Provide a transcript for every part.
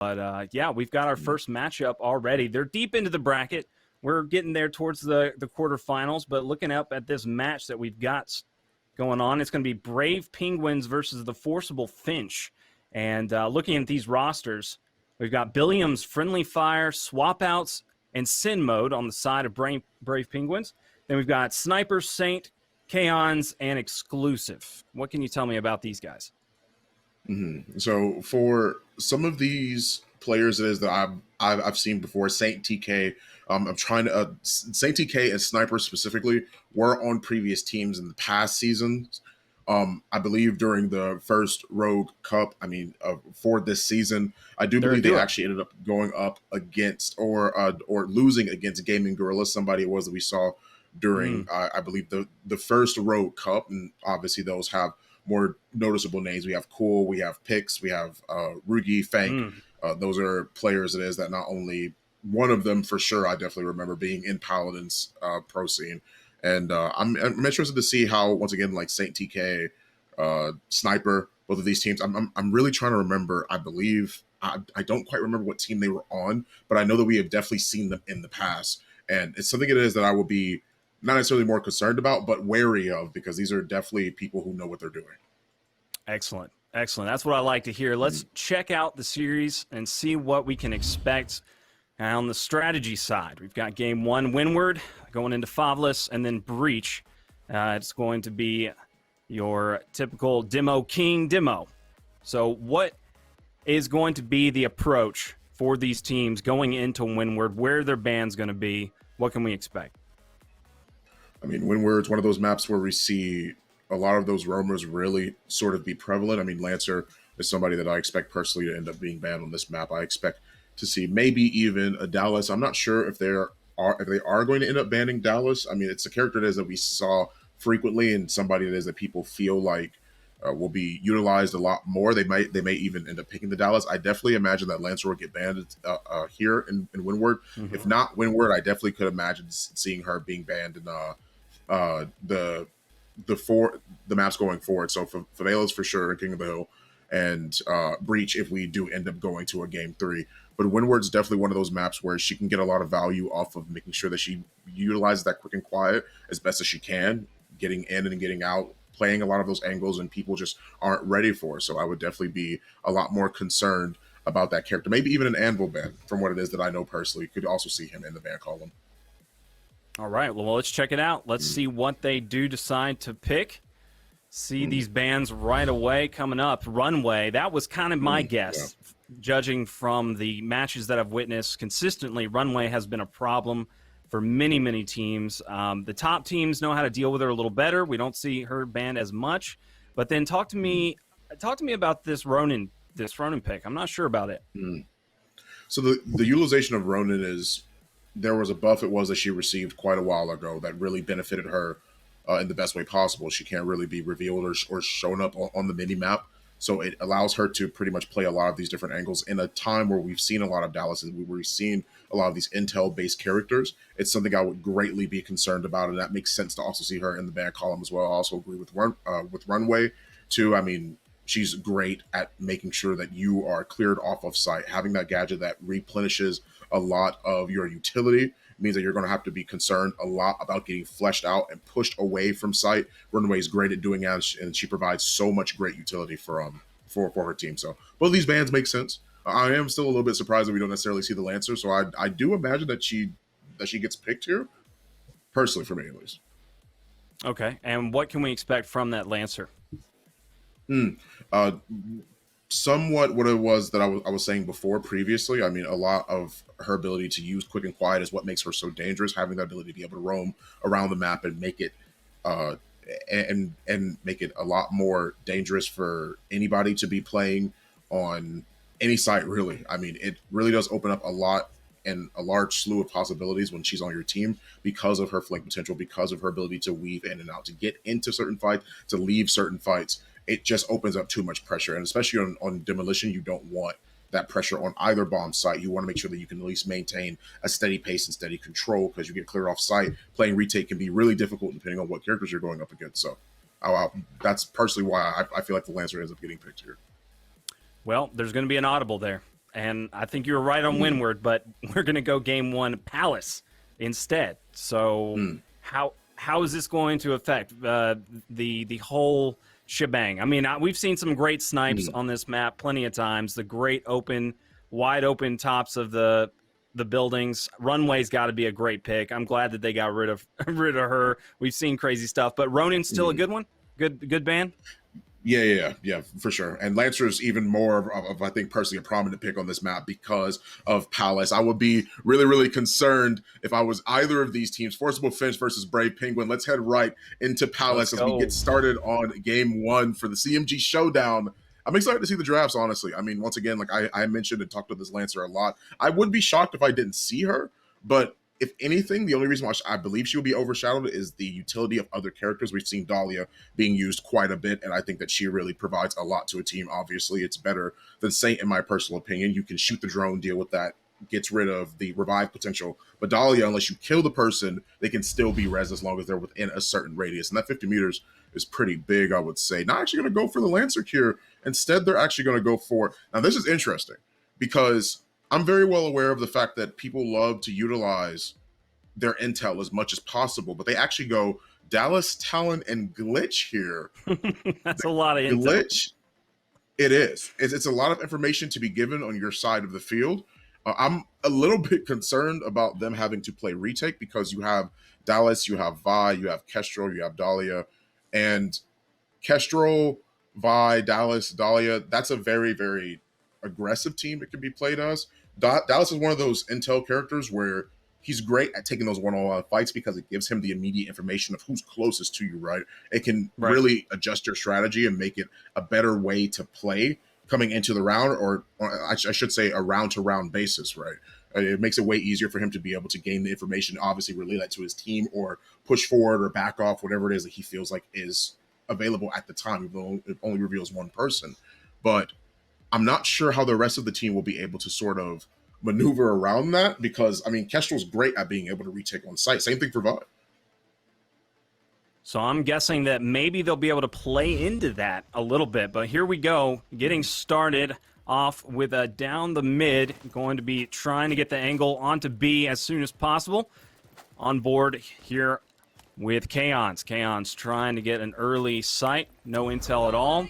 But yeah, we've got our first matchup already. They're deep into the bracket. We're getting there towards the quarterfinals, but looking up at this match that we've got going on, it's going to be Brave Penguins versus the Forcible Finch. And looking at these rosters, we've got Billiams, Friendly Fire, Swap Outs, and Sin Mode on the side of Brave Penguins. Then we've got Sniper, Saint, Kaons, and Exclusive. What can you tell me about these guys? So for some of these players, it is that I've seen before. Saint TK, I'm trying to Saint TK and Sniper specifically were on previous teams in the past seasons. I believe during the first Rogue Cup, for this season, I do believe they actually ended up going up against or losing against Gaming Gorilla, somebody it was that we saw during I believe the first Rogue Cup, and obviously those have more noticeable names. We have Cool, we have Pix, we have Rugi, Fank. Those are players it is that not only one of them for sure I definitely remember being in Paladin's pro scene. And I'm interested to see how, once again, like Saint TK, Sniper, both of these teams, I'm really trying to remember. I believe, I don't quite remember what team they were on, but I know that we have definitely seen them in the past. And it's something it is that I will be not necessarily more concerned about, but wary of, because these are definitely people who know what they're doing. Excellent. Excellent. That's what I like to hear. Let's check out the series and see what we can expect. On the strategy side, we've got game one, Windward, going into Faveless, and then Breach. It's going to be your typical Demo King demo. So what is going to be the approach for these teams going into Windward? Where their band's going to be? What can we expect? I mean, Windward's one of those maps where we see a lot of those roamers really sort of be prevalent. I mean, Lancer is somebody that I expect personally to end up being banned on this map. I expect to see maybe even a Dallas. I'm not sure if they are going to end up banning Dallas. I mean, it's a character that we saw frequently, and somebody that is that people feel like will be utilized a lot more. They may even end up picking the Dallas. I definitely imagine that Lancer will get banned here in Windward. If not Windward, I definitely could imagine seeing her being banned in the maps going forward. So for Favela's for sure, King of the Hill, and Breach if we do end up going to a game 3. But Windward's definitely one of those maps where she can get a lot of value off of making sure that she utilizes that quick and quiet as best as she can, getting in and getting out, playing a lot of those angles, and people just aren't ready for it. So I would definitely be a lot more concerned about that character. Maybe even an Anvil ban, from what it is that I know personally. Could also see him in the ban column. All right, well, let's check it out. Let's see what they do decide to pick. See these bans right away coming up. Runway, that was kind of my guess. Yeah. Judging from the matches that I've witnessed consistently, Runway has been a problem for many, many teams. The top teams know how to deal with her a little better. We don't see her banned as much. But then talk to me about this Ronin pick. I'm not sure about it. So the utilization of Ronin is, there was a buff it was that she received quite a while ago that really benefited her in the best way possible. She can't really be revealed or shown up on the mini map. So it allows her to pretty much play a lot of these different angles in a time where we've seen a lot of Dallas and we've seen a lot of these intel-based characters. It's something I would greatly be concerned about, and that makes sense to also see her in the ban column as well. I also agree with Runway too. I mean, she's great at making sure that you are cleared off of site. Having that gadget that replenishes a lot of your utility means that you're going to have to be concerned a lot about getting fleshed out and pushed away from site. Runway is great at doing that, and she provides so much great utility for her team. So both of these bans make sense. I am still a little bit surprised that we don't necessarily see the Lancer, so I do imagine that she gets picked here, personally, for me at least. Okay, and what can we expect from that Lancer? Somewhat what it was that I was saying before previously. I mean, a lot of her ability to use quick and quiet is what makes her so dangerous. Having that ability to be able to roam around the map and make it and make it a lot more dangerous for anybody to be playing on any site, really. I mean, it really does open up a lot and a large slew of possibilities when she's on your team because of her flank potential, because of her ability to weave in and out, to get into certain fights, to leave certain fights. It just opens up too much pressure. And especially on demolition, you don't want that pressure on either bomb site. You want to make sure that you can at least maintain a steady pace and steady control, because you get cleared off site. Playing retake can be really difficult depending on what characters you're going up against. So that's personally why I feel like the Lancer ends up getting picked here. Well, there's going to be an audible there. And I think you were right on Windward, but we're going to go game one Palace instead. So how is this going to affect the whole shebang? I mean, we've seen some great snipes on this map plenty of times. The great wide open tops of the buildings. Runway's got to be a great pick. I'm glad that they got rid of her. We've seen crazy stuff, but Ronin's still a good one. Good ban. Yeah, for sure. And Lancer is even more of, I think, personally a prominent pick on this map because of Palace. I would be really, really concerned if I was either of these teams. Forcible Finch versus Brave Penguin. Let's head right into Palace as we get started on game one for the CMG Showdown. I'm excited to see the drafts, honestly. I mean, once again, like I mentioned and talked about this Lancer a lot. I would be shocked if I didn't see her, but if anything, the only reason why I believe she will be overshadowed is the utility of other characters. We've seen Dahlia being used quite a bit, and I think that she really provides a lot to a team. Obviously, it's better than Saint, in my personal opinion. You can shoot the drone, deal with that, gets rid of the revive potential. But Dahlia, unless you kill the person, they can still be res as long as they're within a certain radius. And that 50 meters is pretty big, I would say. Not actually going to go for the Lancer cure. Instead, they're actually going to go for... Now, this is interesting because I'm very well aware of the fact that people love to utilize their intel as much as possible, but they actually go Dallas, Talon, and Glitch here. That's a lot of intel. Glitch, it is. It's a lot of information to be given on your side of the field. I'm a little bit concerned about them having to play retake because you have Dallas, you have Vi, you have Kestrel, you have Dahlia, and Kestrel, Vi, Dallas, Dahlia, that's a very, very aggressive team it can be played as. Dallas is one of those intel characters where he's great at taking those one-on-one fights because it gives him the immediate information of who's closest to you, right? It can really adjust your strategy and make it a better way to play coming into the round, or I should say a round-to-round basis, right? It makes it way easier for him to be able to gain the information, obviously relay that to his team or push forward or back off, whatever it is that he feels like is available at the time, even though it only reveals one person. But I'm not sure how the rest of the team will be able to sort of maneuver around that because, I mean, Kestrel's great at being able to retake on site. Same thing for Vi. So I'm guessing that maybe they'll be able to play into that a little bit. But here we go, getting started off with a down the mid, going to be trying to get the angle onto B as soon as possible. On board here with Kaons. Kaons trying to get an early sight. No intel at all.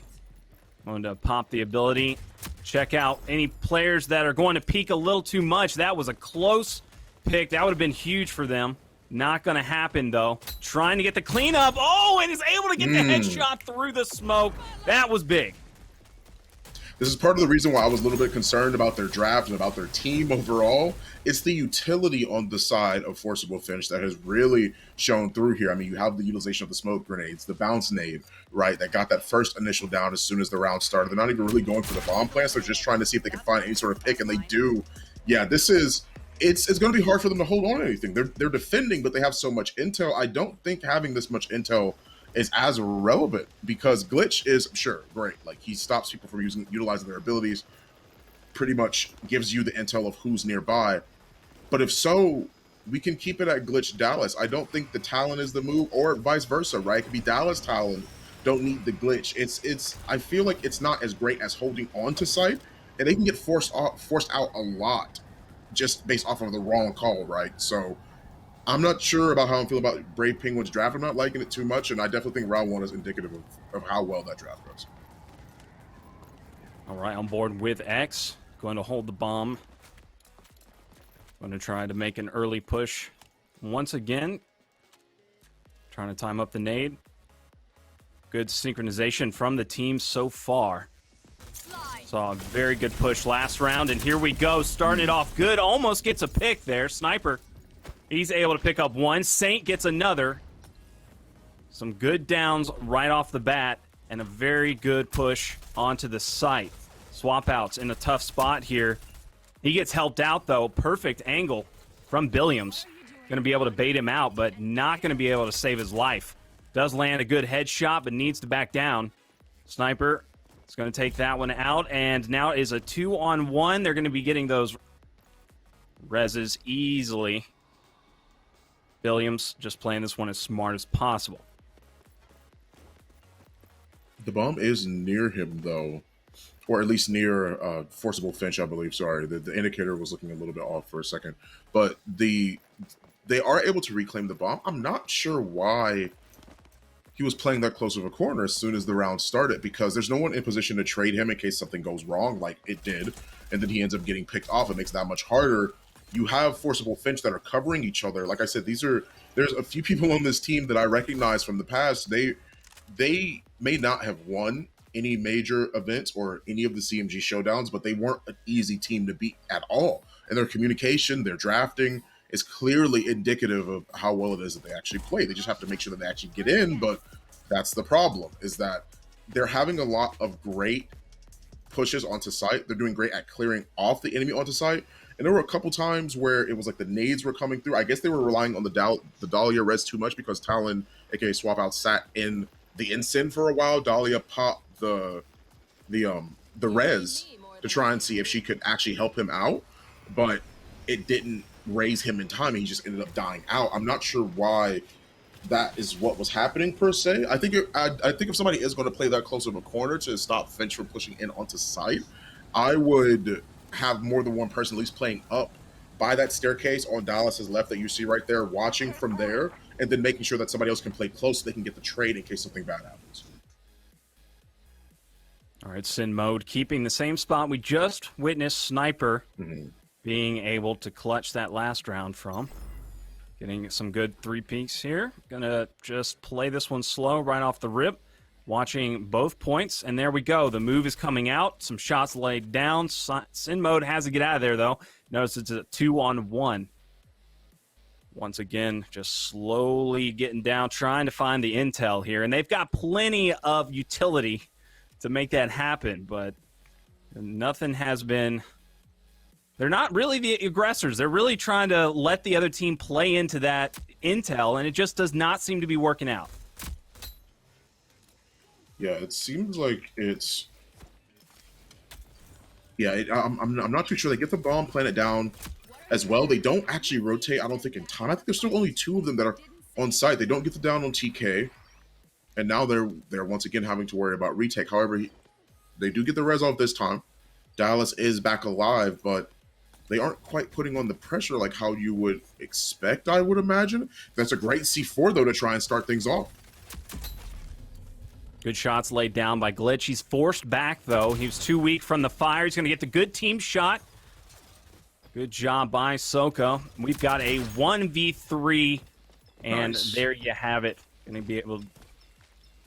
Going to pop the ability. Check out any players that are going to peek a little too much. That was a close pick. That would have been huge for them. Not going to happen, though. Trying to get the cleanup. Oh, and is able to get the headshot through the smoke. That was big. This is part of the reason why I was a little bit concerned about their draft and about their team overall. It's the utility on the side of Forcible Finch that has really shown through here. I mean, you have the utilization of the smoke grenades, the bounce nade, right, that got that first initial down as soon as the round started. They're not even really going for the bomb plants. They're just trying to see if they can find any sort of pick, and they do. Yeah, this is... It's going to be hard for them to hold on to anything. They're defending, but they have so much intel. I don't think having this much intel is as relevant because Glitch is, sure, great. Like, he stops people from utilizing their abilities, pretty much gives you the intel of who's nearby. But if so, we can keep it at Glitch Dallas. I don't think the Talon is the move, or vice versa, right? It could be Dallas Talon. Don't need the Glitch. It's. I feel like it's not as great as holding on to site, and they can get forced out a lot just based off of the wrong call, right? So I'm not sure about how I'm feeling about Brave Penguins draft. I'm not liking it too much, and I definitely think round one is indicative of how well that draft goes. All right, on board with X. Going to hold the bomb. Going to try to make an early push once again. Trying to time up the nade. Good synchronization from the team so far. Saw a very good push last round, and here we go. Starting it off good. Almost gets a pick there. Sniper, he's able to pick up one. Saint gets another. Some good downs right off the bat, and a very good push onto the site. Swap outs in a tough spot here. He gets helped out, though. Perfect angle from Billiams. Going to be able to bait him out, but not going to be able to save his life. Does land a good headshot, but needs to back down. Sniper is going to take that one out, and now it is a 2-on-1. They're going to be getting those reses easily. Billiams just playing this one as smart as possible. The bomb is near him, though. or at least near Forcible Finch, I believe. Sorry, the indicator was looking a little bit off for a second, but they are able to reclaim the bomb. I'm not sure why he was playing that close of a corner as soon as the round started, because there's no one in position to trade him in case something goes wrong, like it did, and then he ends up getting picked off. It makes that much harder. You have Forcible Finch that are covering each other. Like I said, there's a few people on this team that I recognize from the past. They may not have won any major events or any of the CMG showdowns, but they weren't an easy team to beat at all. And their communication, their drafting is clearly indicative of how well it is that they actually play. They just have to make sure that they actually get in, but that's the problem, is that they're having a lot of great pushes onto site. They're doing great at clearing off the enemy onto site. And there were a couple times where it was like the nades were coming through. I guess they were relying on the Dahlia res too much, because Talon, aka Swap Out, sat in the ensign for a while. Dahlia popped the res to try and see if she could actually help him out, but it didn't raise him in time, and he just ended up dying out. I'm not sure why that is what was happening per se. I think if somebody is going to play that close of a corner to stop Finch from pushing in onto site, I would have more than one person at least playing up by that staircase on Dallas's left that you see right there, watching from there, and then making sure that somebody else can play close so they can get the trade in case something bad happens. All right, Sin Mode keeping the same spot we just witnessed Sniper being able to clutch that last round from. Getting some good 3 peaks here. Gonna just play this one slow right off the rip. Watching both points, and there we go. The move is coming out. Some shots laid down. Sin Mode has to get out of there, though. Notice it's a 2-on-1. Once again, just slowly getting down, trying to find the intel here. And they've got plenty of utility to make that happen, but nothing has been... They're not really the aggressors. They're really trying to let the other team play into that intel, and it just does not seem to be working out. Yeah, it seems like it's... Yeah, I'm not too sure. They get the bomb, plant it down as well. They don't actually rotate, I don't think, in time. I think there's still only 2 of them that are on site. They don't get the down on TK, and now they're once again having to worry about retake. However, they do get the res off this time. Dallas is back alive, but they aren't quite putting on the pressure like how you would expect, I would imagine. That's a great C4, though, to try and start things off. Good shots laid down by Glitch. He's forced back, though. He was too weak from the fire. He's going to get the good team shot. Good job by Soko. We've got a 1v3, and nice. There you have it. Going to be able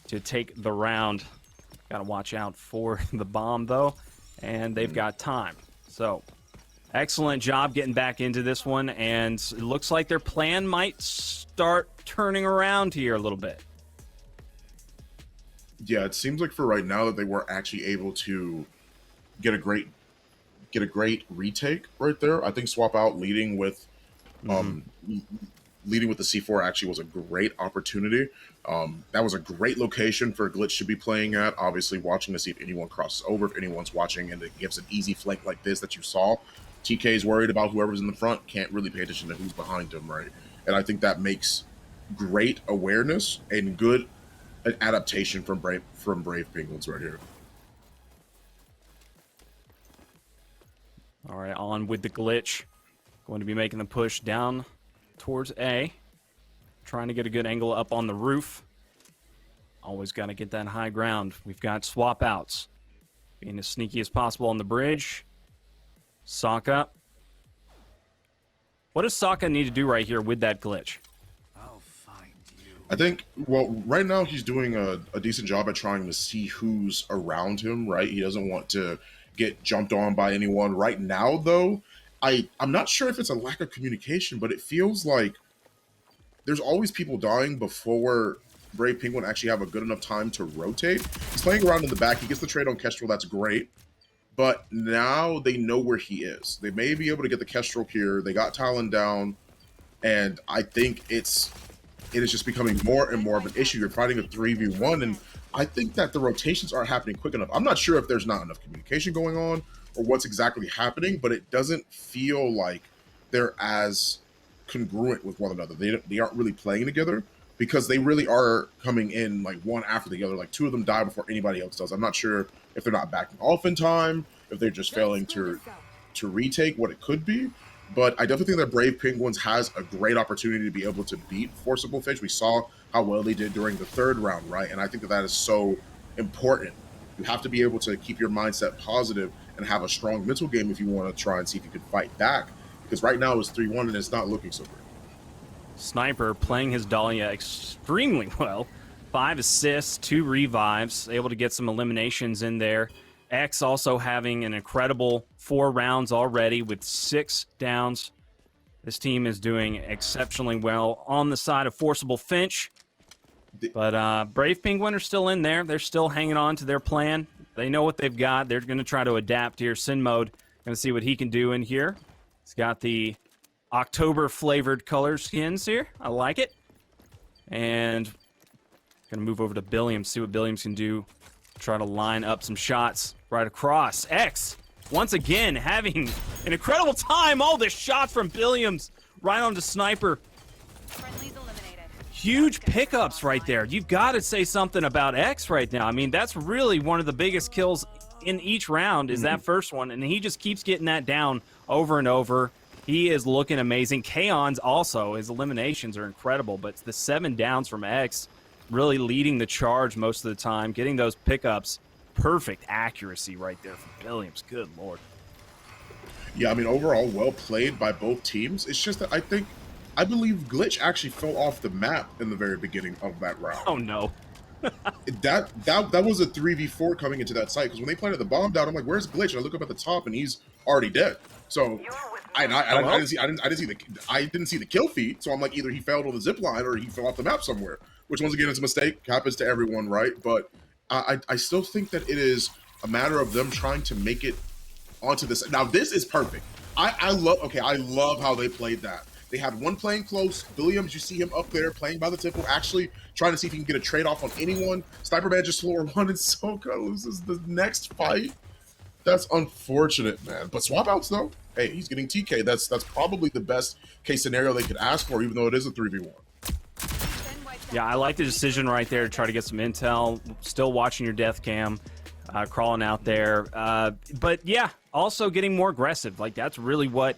to take the round. Got to watch out for the bomb, though, and they've got time. So, excellent job getting back into this one, and it looks like their plan might start turning around here a little bit. Yeah, it seems like for right now that they were actually able to get a great retake right there. I think Swap Out leading with leading with the C4 actually was a great opportunity. That was a great location for Glitch to be playing at. Obviously, watching to see if anyone crosses over, if anyone's watching, and it gives an easy flank like this that you saw. TK is worried about whoever's in the front, can't really pay attention to who's behind him, right? And I think that makes great awareness and good adaptation from Brave Penguins right here. All right, on with the Glitch. Going to be making the push down towards A. Trying to get a good angle up on the roof. Always got to get that high ground. We've got swap outs. Being as sneaky as possible on the bridge. Sokka. What does Sokka need to do right here with that Glitch? I think, well, right now he's doing a decent job at trying to see who's around him, right? He doesn't want to get jumped on by anyone. Right now, though, I'm not sure if it's a lack of communication, but it feels like there's always people dying before Brave Penguin actually have a good enough time to rotate. He's playing around in the back. He gets the trade on Kestrel. That's great. But now they know where he is. They may be able to get the Kestrel here. They got Talon down. And I think it is just becoming more and more of an issue. You're fighting a 3v1, and I think that the rotations aren't happening quick enough. I'm not sure if there's not enough communication going on or what's exactly happening, but it doesn't feel like they're as congruent with one another. They aren't really playing together because they really are coming in like one after the other. Like 2 of them die before anybody else does. I'm not sure if they're not backing off in time, if they're just failing to retake what it could be. But I definitely think that Brave Penguins has a great opportunity to be able to beat Forcible Finch. We saw how well they did during the third round, right? And I think that that is so important. You have to be able to keep your mindset positive and have a strong mental game if you want to try and see if you can fight back. Because right now it's 3-1 and it's not looking so great. Sniper playing his Dahlia extremely well. 5 assists, 2 revives, able to get some eliminations in there. X also having an incredible 4 rounds already with 6 downs. This team is doing exceptionally well on the side of Forcible Finch. But Brave Penguin are still in there. They're still hanging on to their plan. They know what they've got. They're going to try to adapt here. Sin Mode, going to see what he can do in here. He's got the October flavored color skins here. I like it. And going to move over to Billiams, see what Billiams can do. Try to line up some shots right across. X, once again, having an incredible time. All the shots from Billiams right onto Sniper. Huge pickups right there. You've got to say something about X right now. I mean, that's really one of the biggest kills in each round is that first one, and he just keeps getting that down over and over. He is looking amazing. Kaon's also, his eliminations are incredible, but the 7 downs from X really leading the charge most of the time, getting those pickups. Perfect accuracy right there from Williams. Good Lord. Yeah, I mean, overall, well played by both teams. It's just that I believe Glitch actually fell off the map in the very beginning of that round. Oh, no. that was a 3v4 coming into that site, because when they planted the bomb down, I'm like, where's Glitch? And I look up at the top, and he's already dead. So I didn't see the kill feed, so I'm like, either he failed on the zip line or he fell off the map somewhere, which once again is a mistake, happens to everyone, right? But I still think that it is a matter of them trying to make it onto this. Now this is perfect. I love how they played that. They had one playing close. Williams, you see him up there playing by the temple, actually trying to see if he can get a trade-off on anyone. Sniper Man just floor 1 and Soka loses the next fight. That's unfortunate, man. But swap outs, though, hey, he's getting TK. That's probably the best case scenario they could ask for, even though it is a 3v1. Yeah, I like the decision right there to try to get some intel. Still watching your death cam, crawling out there. But yeah, also getting more aggressive. Like, that's really what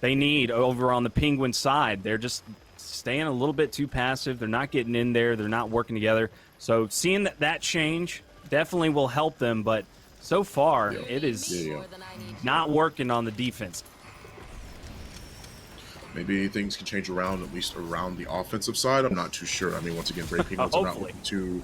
they need over on the Penguin side. They're just staying a little bit too passive. They're not getting in there. They're not working together. So seeing that change definitely will help them. But so far, it is not working on the defense. Maybe things can change around, at least around the offensive side. I'm not too sure. I mean, once again, Brave Penguins are not looking too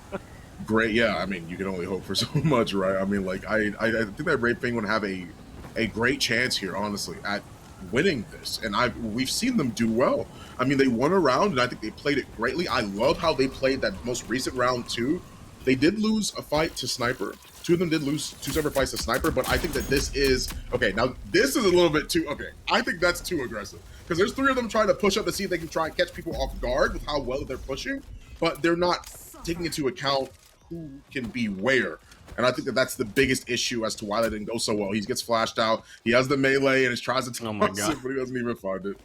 great. Yeah, I mean, you can only hope for so much, right? I mean, like, I think that Brave Penguin have a great chance here, honestly, at winning this. And we've seen them do well. I mean, they won a round, and I think they played it greatly. I love how they played that most recent round, too. They did lose a fight to Sniper. 2 of them did lose 2 separate fights to Sniper, but I think that this is... Okay, now, this is a little bit too... Okay, I think that's too aggressive. Because there's 3 of them trying to push up to see if they can try and catch people off guard with how well they're pushing, but they're not taking into account who can be where. And I think that that's the biggest issue as to why that didn't go so well. He gets flashed out. He has the melee and he tries to toss it, but he doesn't even find it.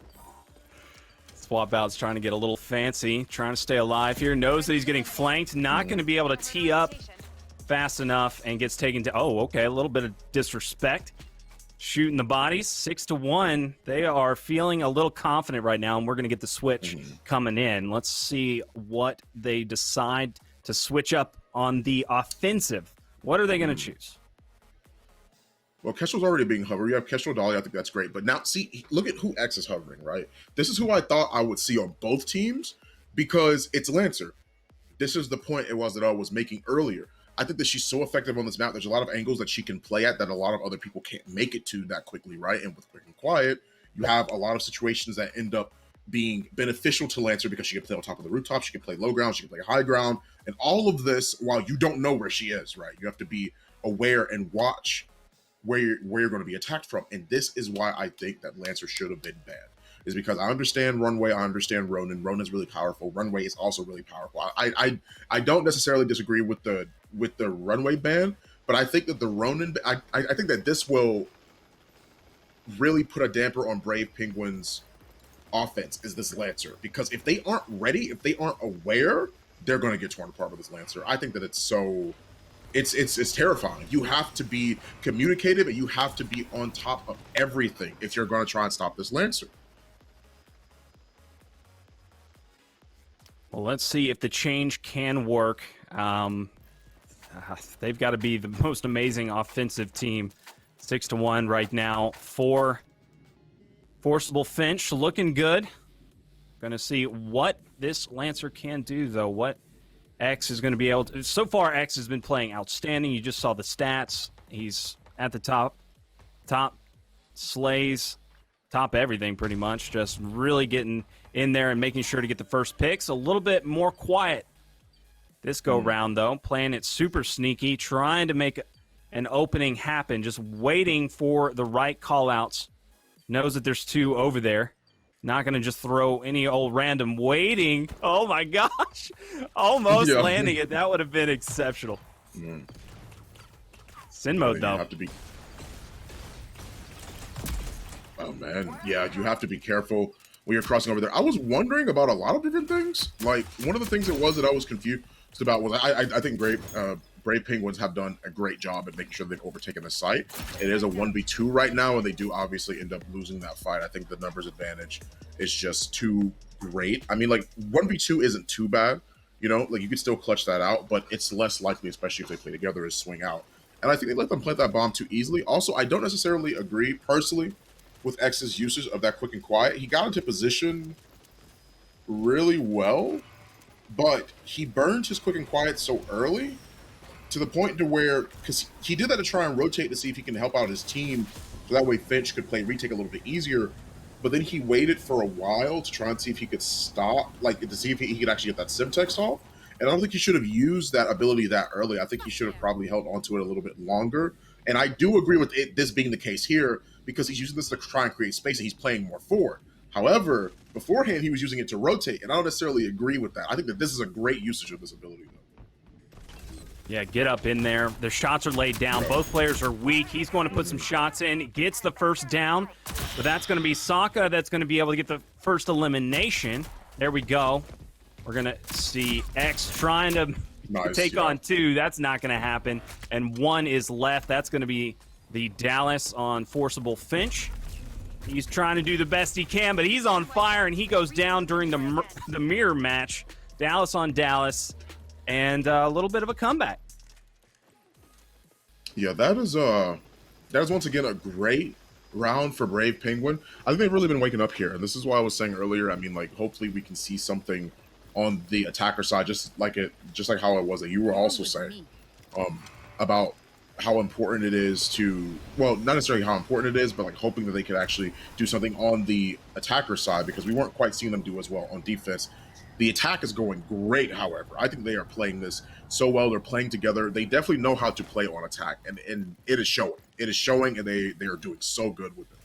Swap out's trying to get a little fancy, trying to stay alive here. Knows that he's getting flanked, not going to be able to tee up fast enough, and gets taken to... Oh, okay, a little bit of disrespect. Shooting the bodies, 6-1. They are feeling a little confident right now, and we're going to get the switch coming in. Let's see what they decide to switch up on the offensive. What are they going to choose? Well, Kestrel's already being hovered. You have Kestrel Dahlia. I think that's great. But now, see, look at who X is hovering, right? This is who I thought I would see on both teams because it's Lancer. This is the point it was that I was making earlier. I think that she's so effective on this map. There's a lot of angles that she can play at that a lot of other people can't make it to that quickly, right? And with Quick and Quiet, you have a lot of situations that end up being beneficial to Lancer because she can play on top of the rooftop, she can play low ground, she can play high ground, and all of this while you don't know where she is, right? You have to be aware and watch where you're going to be attacked from. And this is why I think that Lancer should have been banned. Is because I understand Runway, I understand Ronin. Ronan's really powerful. Runway is also really powerful. I don't necessarily disagree with the Runway ban, but I think that the Ronin, I think that this will really put a damper on Brave Penguins' offense, is this Lancer. Because if they aren't ready, if they aren't aware, they're going to get torn apart with this Lancer. I think that it's so it's terrifying. You have to be communicative and you have to be on top of everything if you're going to try and stop this Lancer. Well, let's see if the change can work. They've got to be the most amazing offensive team. 6-1 right now for Forcible Finch. Looking good. Going to see what this Lancer can do, though. What X is going to be able to... So far, X has been playing outstanding. You just saw the stats. He's at the top slays, top everything pretty much. Just really getting in there and making sure to get the first picks. A little bit more quiet this go-round, though. Playing it super sneaky, trying to make an opening happen, just waiting for the right call-outs. Knows that there's two over there. Not going to just throw any old random, waiting. Oh, my gosh. Almost landing it. That would have been exceptional. Sin mode, though. Have to be... Oh, man. Yeah, you have to be careful when you're crossing over there. I was wondering about a lot of different things. Like, one of the things that I was confused about was I think Brave Penguins have done a great job at making sure they've overtaken the site. It is a 1v2 right now, and they do obviously end up losing that fight. I think the numbers advantage is just too great. I mean, like, 1v2 isn't too bad, you know? Like, you could still clutch that out, but it's less likely, especially if they play together, is swing out. And I think they let them plant that bomb too easily. Also, I don't necessarily agree, personally, with X's usage of that quick and quiet. He got into position really well, but he burned his quick and quiet so early to the point to where, because he did that to try and rotate to see if he can help out his team, so that way Finch could play retake a little bit easier. But then he waited for a while to try and see if he could stop, like to see if he could actually get that Simtex off. And I don't think he should have used that ability that early. I think he should have probably held onto it a little bit longer. And I do agree with this being the case here, because he's using this to try and create space and he's playing more forward. However, beforehand, he was using it to rotate, and I don't necessarily agree with that. I think that this is a great usage of this ability, though. Yeah, get up in there. The shots are laid down. Both players are weak. He's going to put some shots in. Gets the first down. But that's going to be Sokka that's going to be able to get the first elimination. There we go. We're going to see X trying to take on two. That's not going to happen. And one is left. That's going to be the Dallas on Forcible Finch. He's trying to do the best he can, but he's on fire, and he goes down during the mirror match. Dallas on Dallas. And a little bit of a comeback. Yeah, that is once again a great round for Brave Penguin. I think they've really been waking up here, and this is why I was saying earlier. I mean, like, hopefully we can see something on the attacker side, just like how it was that you were also saying about how important it is to, well, not necessarily how important it is, but like hoping that they could actually do something on the attacker side, because we weren't quite seeing them do as well on defense. The attack is going great, however. I think they are playing this so well. They're playing together. They definitely know how to play on attack, and it is showing. It is showing, and they are doing so good with it.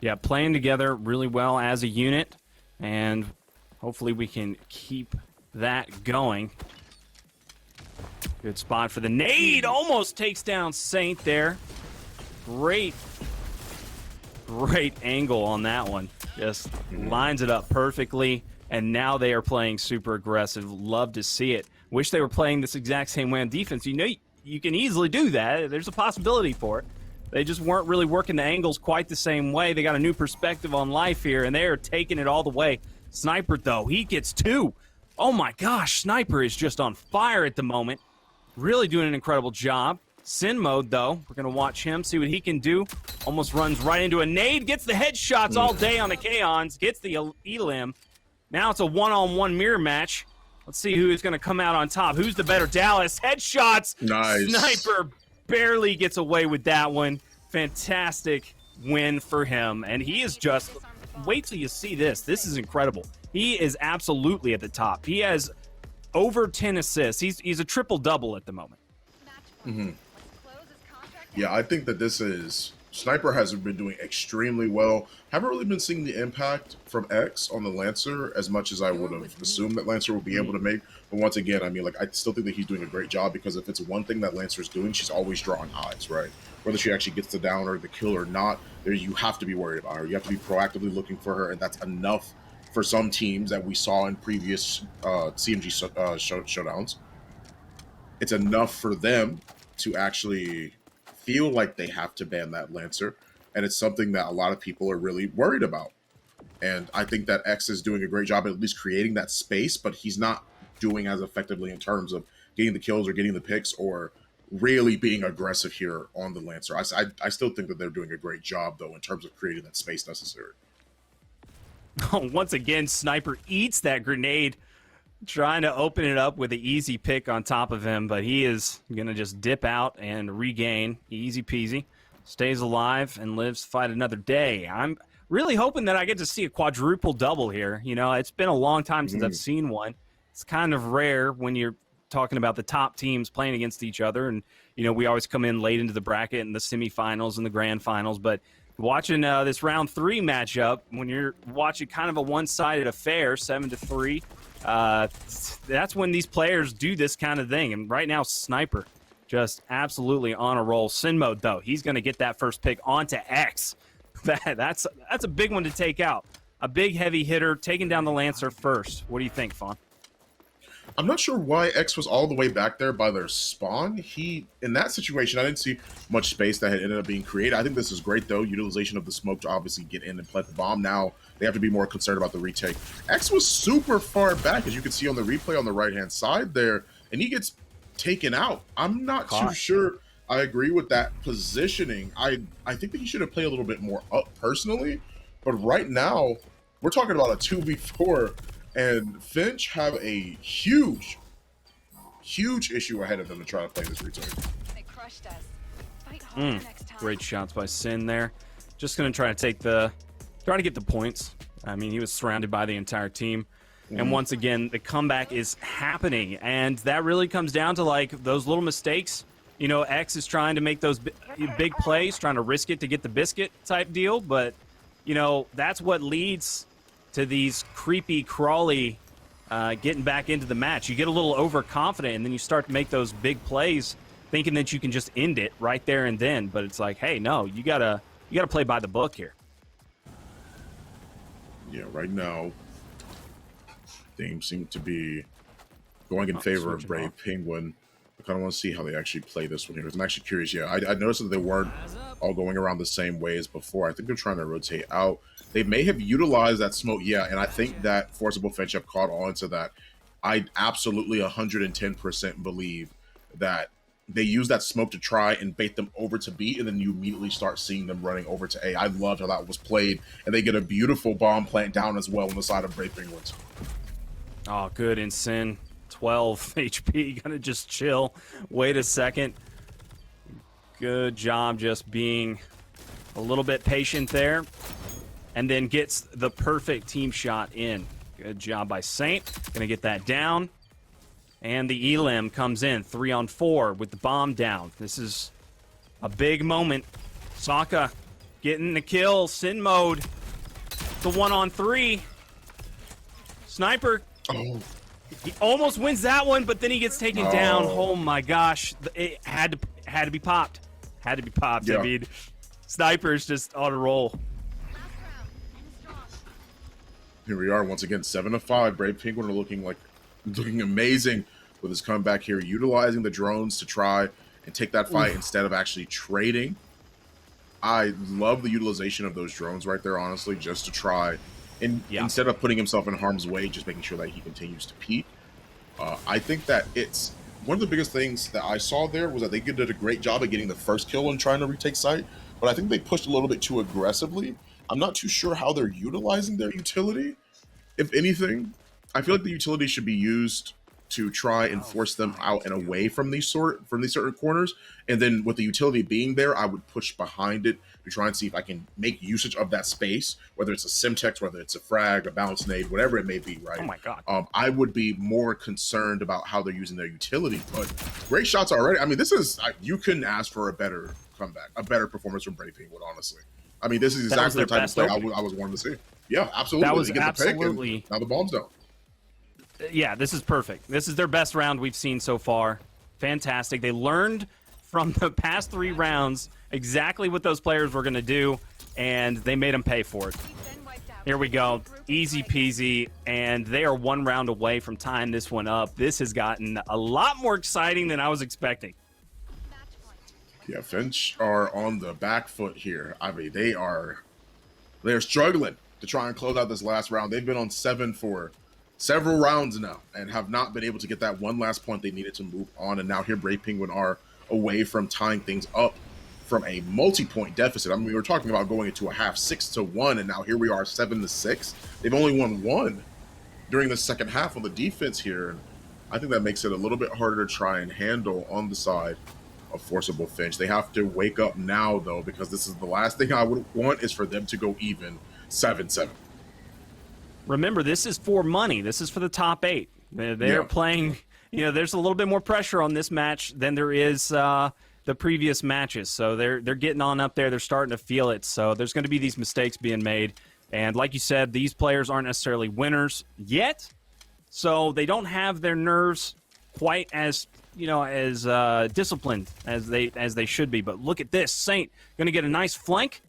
Yeah, playing together really well as a unit, and hopefully we can keep that going. Good spot for the nade. Almost takes down Saint there. Great angle on that one. Just lines it up perfectly. And now they are playing super aggressive. Love to see it. Wish they were playing this exact same way on defense. You know, you can easily do that. There's a possibility for it. They just weren't really working the angles quite the same way. They got a new perspective on life here, and they are taking it all the way. Sniper, though, he gets two. Oh, my gosh. Sniper is just on fire at the moment. Really doing an incredible job. Sin mode, though. We're going to watch him, see what he can do. Almost runs right into a nade. Gets the headshots all day on the Kaons. Gets the elim. Now it's a one-on-one mirror match. Let's see who is going to come out on top. Who's the better? Dallas. Headshots. Nice. Sniper barely gets away with that one. Fantastic win for him. And he is just... Wait till you see this. This is incredible. He is absolutely at the top. He has over 10 assists. He's a triple-double at the moment. Yeah, I think that this is... Sniper has been doing extremely well. Haven't really been seeing the impact from X on the Lancer as much as I would have assumed that Lancer would be able to make. But once again, I mean, like, I still think that he's doing a great job, because if it's one thing that Lancer's doing, she's always drawing eyes, right? Whether she actually gets the down or the kill or not, you have to be worried about her. You have to be proactively looking for her, and that's enough for some teams that we saw in previous CMG showdowns. it's enough for them to actually feel like they have to ban that Lancer. And it's something that a lot of people are really worried about. And I think that X is doing a great job at least creating that space, but he's not doing as effectively in terms of getting the kills or getting the picks or really being aggressive here on the Lancer. I still think that they're doing a great job, though, in terms of creating that space necessary. Once again, Sniper eats that grenade, trying to open it up with an easy pick on top of him, but he is going to just dip out and regain. Easy peasy. Stays alive and lives to fight another day. I'm really hoping that I get to see a quadruple double here. You know, it's been a long time since I've seen one. It's kind of rare when you're talking about the top teams playing against each other. And, you know, we always come in late into the bracket and the semifinals and the grand finals. But watching this round 3 matchup, when you're watching kind of a one-sided affair, 7-3, that's when these players do this kind of thing. And right now, Sniper just absolutely on a roll. Sin mode, though, he's going to get that first pick onto X. That's a big one to take out. A big heavy hitter taking down the Lancer first. What do you think, Fawn? I'm not sure why X was all the way back there by their spawn. In that situation, I didn't see much space that had ended up being created. I think this is great, though. Utilization of the smoke to obviously get in and plant the bomb. Now they have to be more concerned about the retake. X was super far back, as you can see on the replay on the right-hand side there, and he gets taken out. I'm not too sure I agree with that positioning. I think that he should have played a little bit more up personally, but right now, we're talking about a 2v4, and Finch have a huge issue ahead of them to try to play this retake. They crushed us. Fight harder next time. Great shots by Sin there. Just going to try to get the points. I mean, he was surrounded by the entire team. And once again, the comeback is happening. And that really comes down to, like, those little mistakes. You know, X is trying to make those big plays, trying to risk it to get the biscuit type deal. But, you know, that's what leads to these creepy, crawly getting back into the match. You get a little overconfident, and then you start to make those big plays thinking that you can just end it right there and then. But it's like, hey, no, you gotta play by the book here. Yeah, right now, things seem to be going in favor of Brave Penguin. I kind of want to see how they actually play this one here, because I'm actually curious. Yeah, I noticed that they weren't all going around the same way as before. I think they're trying to rotate out. They may have utilized that smoke, yeah, and I think that Forcible Finch have caught on to that. I absolutely 110% believe that they use that smoke to try and bait them over to B, and then you immediately start seeing them running over to A. I loved how that was played, and they get a beautiful bomb plant down as well on the side of Brave Penguins. Oh, good, and Sin. 12 HP, gonna just chill. Wait a second. Good job just being a little bit patient there. And then gets the perfect team shot in. Good job by Saint. Gonna get that down. And the Elim comes in 3-on-4 with the bomb down. This is a big moment. Sokka getting the kill. Sin mode. The 1-on-3. Sniper. Oh. He almost wins that one, but then he gets taken down. Oh my gosh. It had to be popped. Had to be popped. Yeah. I mean, Sniper's just on a roll. Here we are once again, 7-5. Brave Penguin are looking amazing with his comeback here, utilizing the drones to try and take that fight instead of actually trading. I love the utilization of those drones right there, honestly, just to try. And instead of putting himself in harm's way, just making sure that he continues to peak. I think that it's one of the biggest things that I saw there was that they did a great job of getting the first kill and trying to retake site, but I think they pushed a little bit too aggressively. I'm not too sure how they're utilizing their utility. If anything, I feel like the utility should be used to try and force them out and away from these certain corners. And then with the utility being there, I would push behind it to try and see if I can make usage of that space, whether it's a Simtex, whether it's a frag, a bounce nade, whatever it may be, right? Oh my God. I would be more concerned about how they're using their utility, but great shots already. I mean, this is, you couldn't ask for a better comeback, a better performance from Brave Penguin, honestly. I mean, this is exactly the type of play I was wanting to see. Yeah, absolutely. That was they get absolutely. The pick and now the bomb's down. Yeah, this is perfect. This is their best round we've seen so far. Fantastic. They learned from the past 3 rounds exactly what those players were going to do, and they made them pay for it. Here we go. Easy peasy. And they are one round away from tying this one up. This has gotten a lot more exciting than I was expecting. Yeah, Finch are on the back foot here. I mean, they're struggling to try and close out this last round. They've been on 7 for several rounds now and have not been able to get that one last point they needed to move on. And now here Brave Penguin are away from tying things up from a multi-point deficit. I mean, we were talking about going into a half 6-1, and now here we are 7-6. They've only won 1 during the second half on the defense here. And I think that makes it a little bit harder to try and handle on the side of Forcible Finch. They have to wake up now, though, because this is the last thing I would want is for them to go even 7-7. Remember, this is for money. This is for the top 8. They're playing, there's a little bit more pressure on this match than there is the previous matches. So they're getting on up there. They're starting to feel it. So there's going to be these mistakes being made. And like you said, these players aren't necessarily winners yet. So they don't have their nerves quite as disciplined as they should be. But look at this. Saint going to get a nice flank.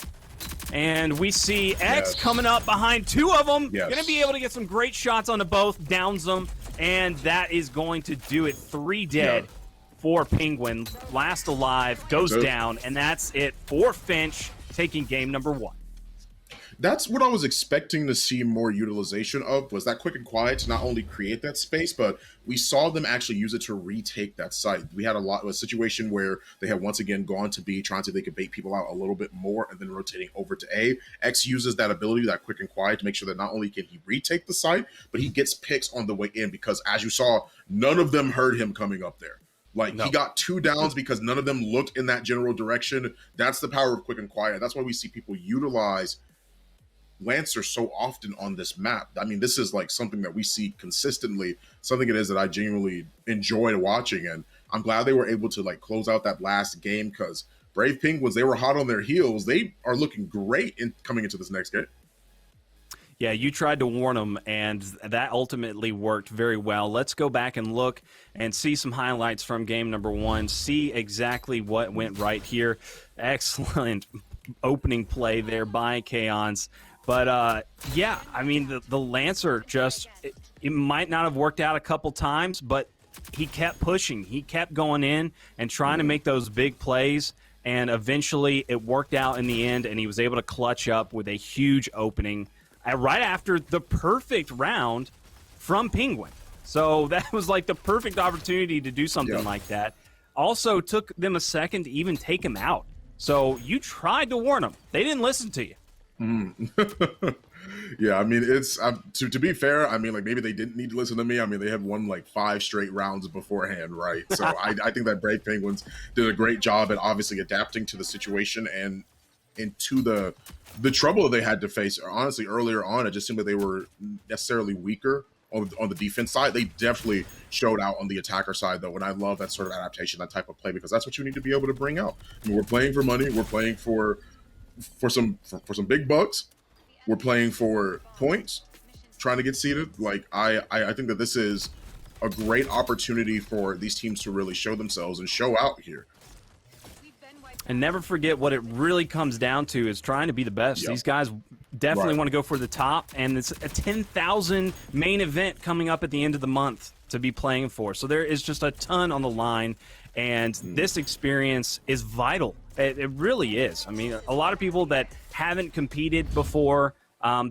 And we see X coming up behind 2 of them. Going to be able to get some great shots onto both, downs them, and that is going to do it. 3 dead for Penguin. Last alive goes down, and that's it for Finch taking game number 1. That's what I was expecting to see more utilization of, was that quick and quiet to not only create that space, but we saw them actually use it to retake that site. We had a situation where they had once again gone to B, trying to they could bait people out a little bit more and then rotating over to A. X uses that ability, that quick and quiet, to make sure that not only can he retake the site, but he gets picks on the way in, because as you saw, none of them heard him coming up there. He got 2 downs because none of them looked in that general direction. That's the power of quick and quiet. That's why we see people utilize Lancer so often on this map. I mean, this is like something that we see consistently, something it is that I genuinely enjoyed watching, and I'm glad they were able to close out that last game, because Brave Penguins, they were hot on their heels. They are looking great coming into this next game. Yeah, you tried to warn them, and that ultimately worked very well. Let's go back and look and see some highlights from game number 1, see exactly what went right here. Excellent opening play there by Kaons. But, I mean, the Lancer just, it might not have worked out a couple times, but he kept pushing. He kept going in and trying to make those big plays, and eventually it worked out in the end, and he was able to clutch up with a huge opening right after the perfect round from Penguin. So that was like the perfect opportunity to do something like that. Also took them a second to even take him out. So you tried to warn them. They didn't listen to you. Yeah, I mean, it's to be fair, I mean, maybe they didn't need to listen to me. I mean, they had won 5 straight rounds beforehand, right? So I think that Brave Penguins did a great job at obviously adapting to the situation and into the trouble they had to face. Honestly, earlier on, it just seemed like they were necessarily weaker on the defense side. They definitely showed out on the attacker side, though, and I love that sort of adaptation, that type of play, because that's what you need to be able to bring out. I mean, we're playing for money. We're playing for some big bucks. We're playing for points, trying to get seeded. I think that this is a great opportunity for these teams to really show themselves and show out here. And never forget, what it really comes down to is trying to be the best. These guys definitely want to go for the top, and it's a 10,000 main event coming up at the end of the month to be playing for. So there is just a ton on the line, and this experience is vital. It really is. I mean, a lot of people that haven't competed before,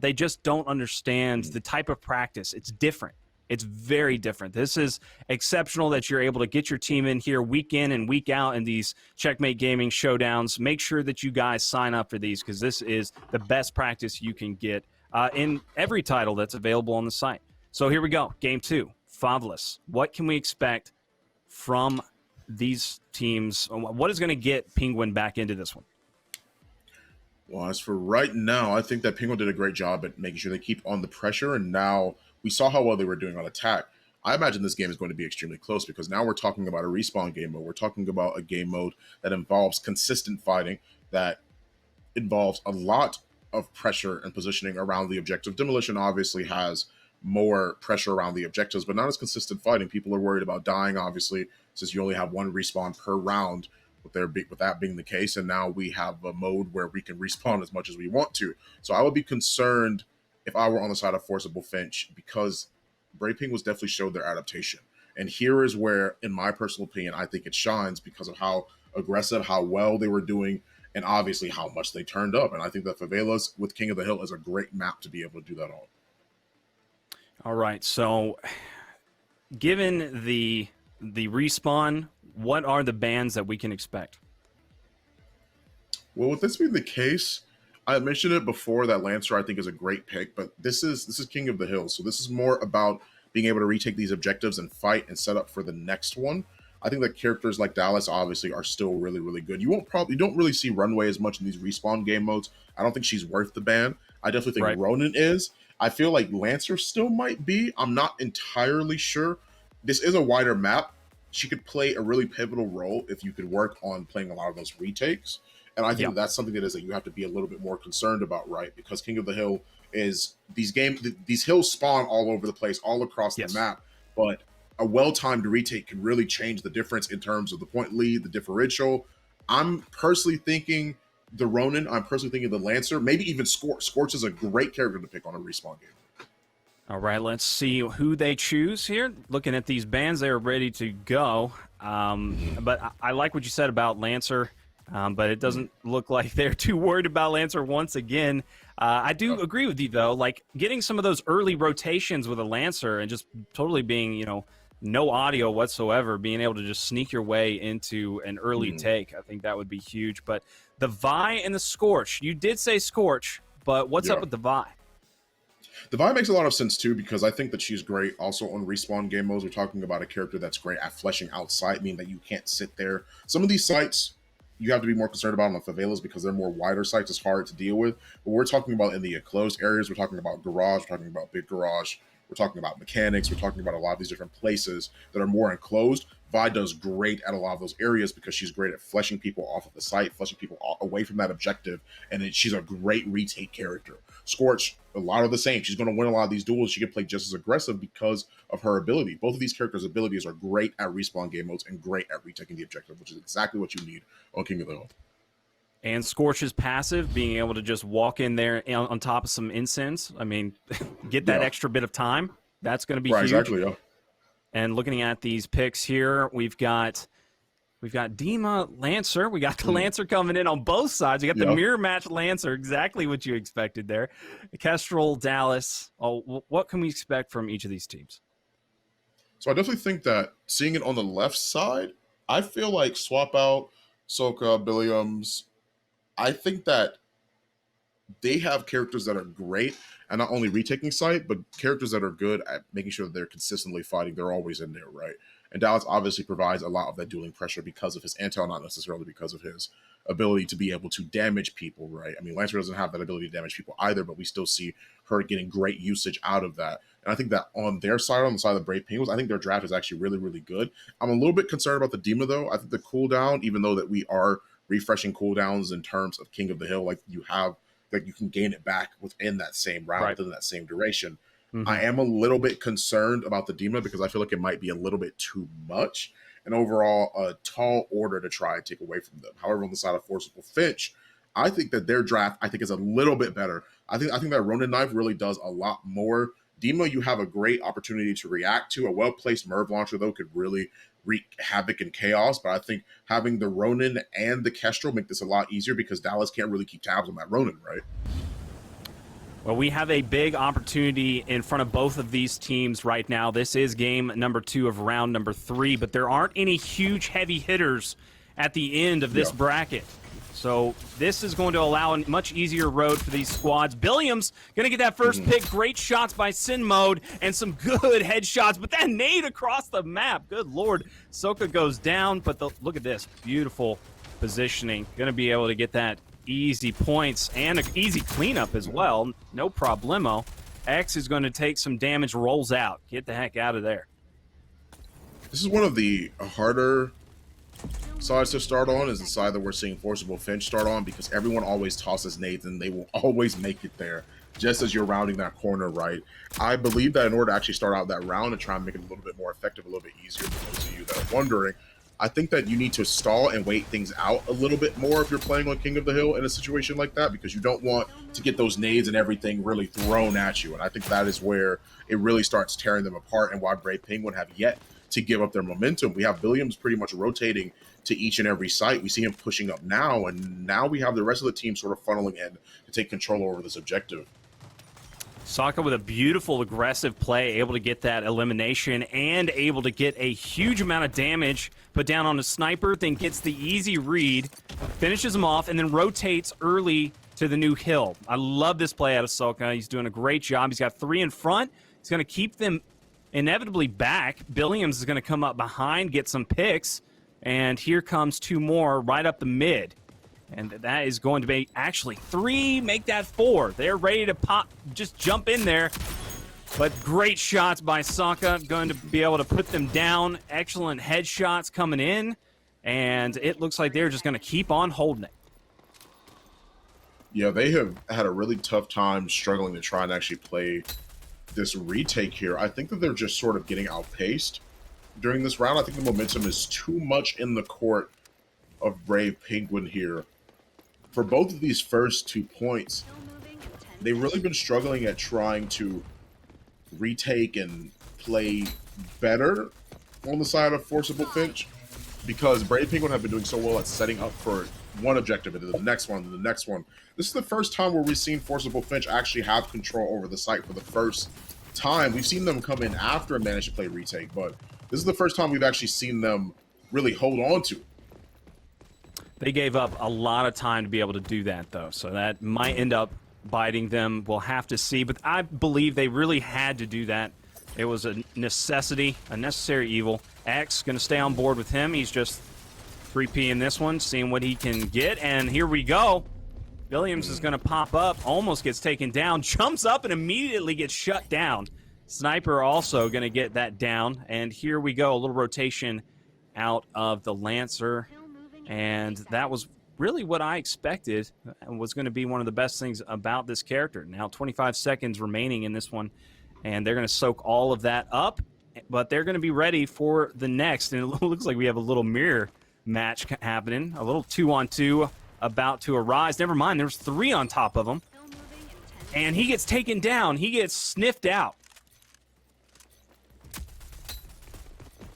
they just don't understand the type of practice. It's different. It's very different. This is exceptional that you're able to get your team in here week in and week out in these Checkmate Gaming showdowns. Make sure that you guys sign up for these, because this is the best practice you can get in every title that's available on the site. So here we go. Game 2, Favless. What can we expect from these teams? What is going to get Penguin back into this one? Well, as for right now, I think that Penguin did a great job at making sure they keep on the pressure, and now we saw how well they were doing on attack. I imagine this game is going to be extremely close, because now we're talking about a respawn game mode. We're talking about a game mode that involves consistent fighting, that involves a lot of pressure and positioning around the objective. Demolition obviously has more pressure around the objectives, but not as consistent fighting. People are worried about dying, obviously, since you only have 1 respawn per round, with that being the case. And now we have a mode where we can respawn as much as we want to. So I would be concerned if I were on the side of Forcible Finch, because Brave Penguins definitely showed their adaptation. And here is where, in my personal opinion, I think it shines because of how aggressive, how well they were doing, and obviously how much they turned up. And I think that Favelas with King of the Hill is a great map to be able to do that on. All right, so given the respawn, what are the bans that we can expect? Well, with this being the case, I mentioned it before that Lancer I think is a great pick, but this is King of the Hill, so this is more about being able to retake these objectives and fight and set up for the next one. I think that characters like Dallas obviously are still really, really good. You don't really see Runway as much in these respawn game modes. I don't think she's worth the ban. I definitely think Ronin is. I feel like Lancer still might be. I'm not entirely sure. This is a wider map. She could play a really pivotal role if you could work on playing a lot of those retakes. And I think that's something that you have to be a little bit more concerned about, right? Because King of the Hill is these hills spawn all over the place, all across the map. But a well-timed retake can really change the difference in terms of the point lead, the differential. I'm personally thinking the Ronin. I'm personally thinking the Lancer. Maybe even Scorch. Scorch is a great character to pick on a respawn game. All right, let's see who they choose here. Looking at these bans, they're ready to go. But I like what you said about Lancer, but it doesn't look like they're too worried about Lancer once again. I do agree with you, though. Like, getting some of those early rotations with a Lancer and just totally being, no audio whatsoever, being able to just sneak your way into an early take, I think that would be huge. But the Vi and the Scorch, you did say Scorch, but what's up with the Vi? The Vi makes a lot of sense too, because I think that she's great also on respawn game modes. We're talking about a character that's great at fleshing out sight, meaning that you can't sit there. Some of these sites you have to be more concerned about on the favelas because they're more wider sites. It's hard to deal with. But we're talking about in the enclosed areas. We're talking about garage. We're talking about big garage. We're talking about mechanics. We're talking about a lot of these different places that are more enclosed. Vi does great at a lot of those areas because she's great at fleshing people off of the site, fleshing people away from that objective, and she's a great retake character. Scorch, a lot of the same. She's going to win a lot of these duels. She can play just as aggressive because of her ability. Both of these characters' abilities are great at respawn game modes and great at retaking the objective, which is exactly what you need on King of the Hill. And Scorch's passive, being able to just walk in there on top of some incense. I mean, get that extra bit of time. That's going to be huge. Exactly, yeah. And looking at these picks here, we've got Dima, Lancer. We got the Lancer coming in on both sides. We got the mirror match Lancer, exactly what you expected there. Kestrel, Dallas. Oh, what can we expect from each of these teams? So I definitely think that seeing it on the left side, I feel like swap out Soka, Billiams. I think that they have characters that are great and not only retaking site, but characters that are good at making sure that they're consistently fighting. They're always in there, right? And Dallas obviously provides a lot of that dueling pressure because of his intel, not necessarily because of his ability to be able to damage people, right? I mean, Lancer doesn't have that ability to damage people either, but we still see her getting great usage out of that. And I think that on their side, on the side of the Brave Penguins, I think their draft is actually really, really good. I'm a little bit concerned about the Dima, though. I think the cooldown, even though that we are refreshing cooldowns in terms of King of the Hill, like you can gain it back within that same round, within that same duration. I am a little bit concerned about the Dima because I feel like it might be a little bit too much and overall a tall order to try and take away from them. However, on the side of Forcible Finch, I think that their draft is a little bit better. I think that Ronin knife really does a lot more. Dima, you have a great opportunity to react to. A well-placed Merv launcher, though, could really wreak havoc and chaos. But I think having the Ronin and the Kestrel make this a lot easier because Dallas can't really keep tabs on that Ronin, right? Well, we have a big opportunity in front of both of these teams right now. This is game number 2 of round number 3, but there aren't any huge heavy hitters at the end of this bracket. So this is going to allow a much easier road for these squads. Billiams going to get that first pick. Great shots by Sin Mode and some good headshots, but that nade across the map. Good Lord. Soka goes down, but look at this. Beautiful positioning. Going to be able to get that easy points and an easy cleanup as well. No problemo. X is going to take some damage, rolls out. Get the heck out of there. This is one of the harder sides to start on, is the side that we're seeing Forcible Finch start on, because everyone always tosses nades and they will always make it there just as you're rounding that corner right. I believe that in order to actually start out that round and try and make it a little bit more effective, a little bit easier for those of you that are wondering, I think that you need to stall and wait things out a little bit more if you're playing on King of the Hill in a situation like that, because you don't want to get those nades and everything really thrown at you. And I think that is where it really starts tearing them apart, and why Brave Penguin have yet to give up their momentum. We have Williams pretty much rotating to each and every site. We see him pushing up now, and now we have the rest of the team sort of funneling in to take control over this objective. Sokka with a beautiful aggressive play, able to get that elimination and able to get a huge amount of damage put down on a sniper, then gets the easy read, finishes him off, and then rotates early to the new hill. I love this play out of Sokka. He's doing a great job. He's got 3 in front. He's going to keep them inevitably back. Billiams is going to come up behind, get some picks, and here comes 2 more right up the mid. And that is going to be actually 3, make that 4. They're ready to pop, just jump in there. But great shots by Sokka, going to be able to put them down. Excellent headshots coming in. And it looks like they're just going to keep on holding it. Yeah, they have had a really tough time struggling to try and actually play this retake here. I think that they're just sort of getting outpaced during this round. I think the momentum is too much in the court of Brave Penguin here. For both of these first 2 points, they've really been struggling at trying to retake and play better on the side of Forcible Finch, because Brave Penguin have been doing so well at setting up for one objective and then the next one and the next one. This is the first time where we've seen Forcible Finch actually have control over the site for the first time. We've seen them come in after and manage to play retake, but this is the first time we've actually seen them really hold on to it. They gave up a lot of time to be able to do that, though, so that might end up biting them. We'll have to see, but I believe they really had to do that. It was a necessity, a necessary evil. X going to stay on board with him. He's just 3P in this one, seeing what he can get, and here we go. Williams is going to pop up, almost gets taken down, jumps up and immediately gets shut down. Sniper also going to get that down, and here we go, a little rotation out of the Lancer. And that was really what I expected and was going to be one of the best things about this character. Now 25 seconds remaining in this one, and they're going to soak all of that up, but they're going to be ready for the next. And it looks like we have a little mirror match happening, a little 2-on-2 about to arise. Never mind, there's 3 on top of him. And he gets taken down. He gets sniffed out.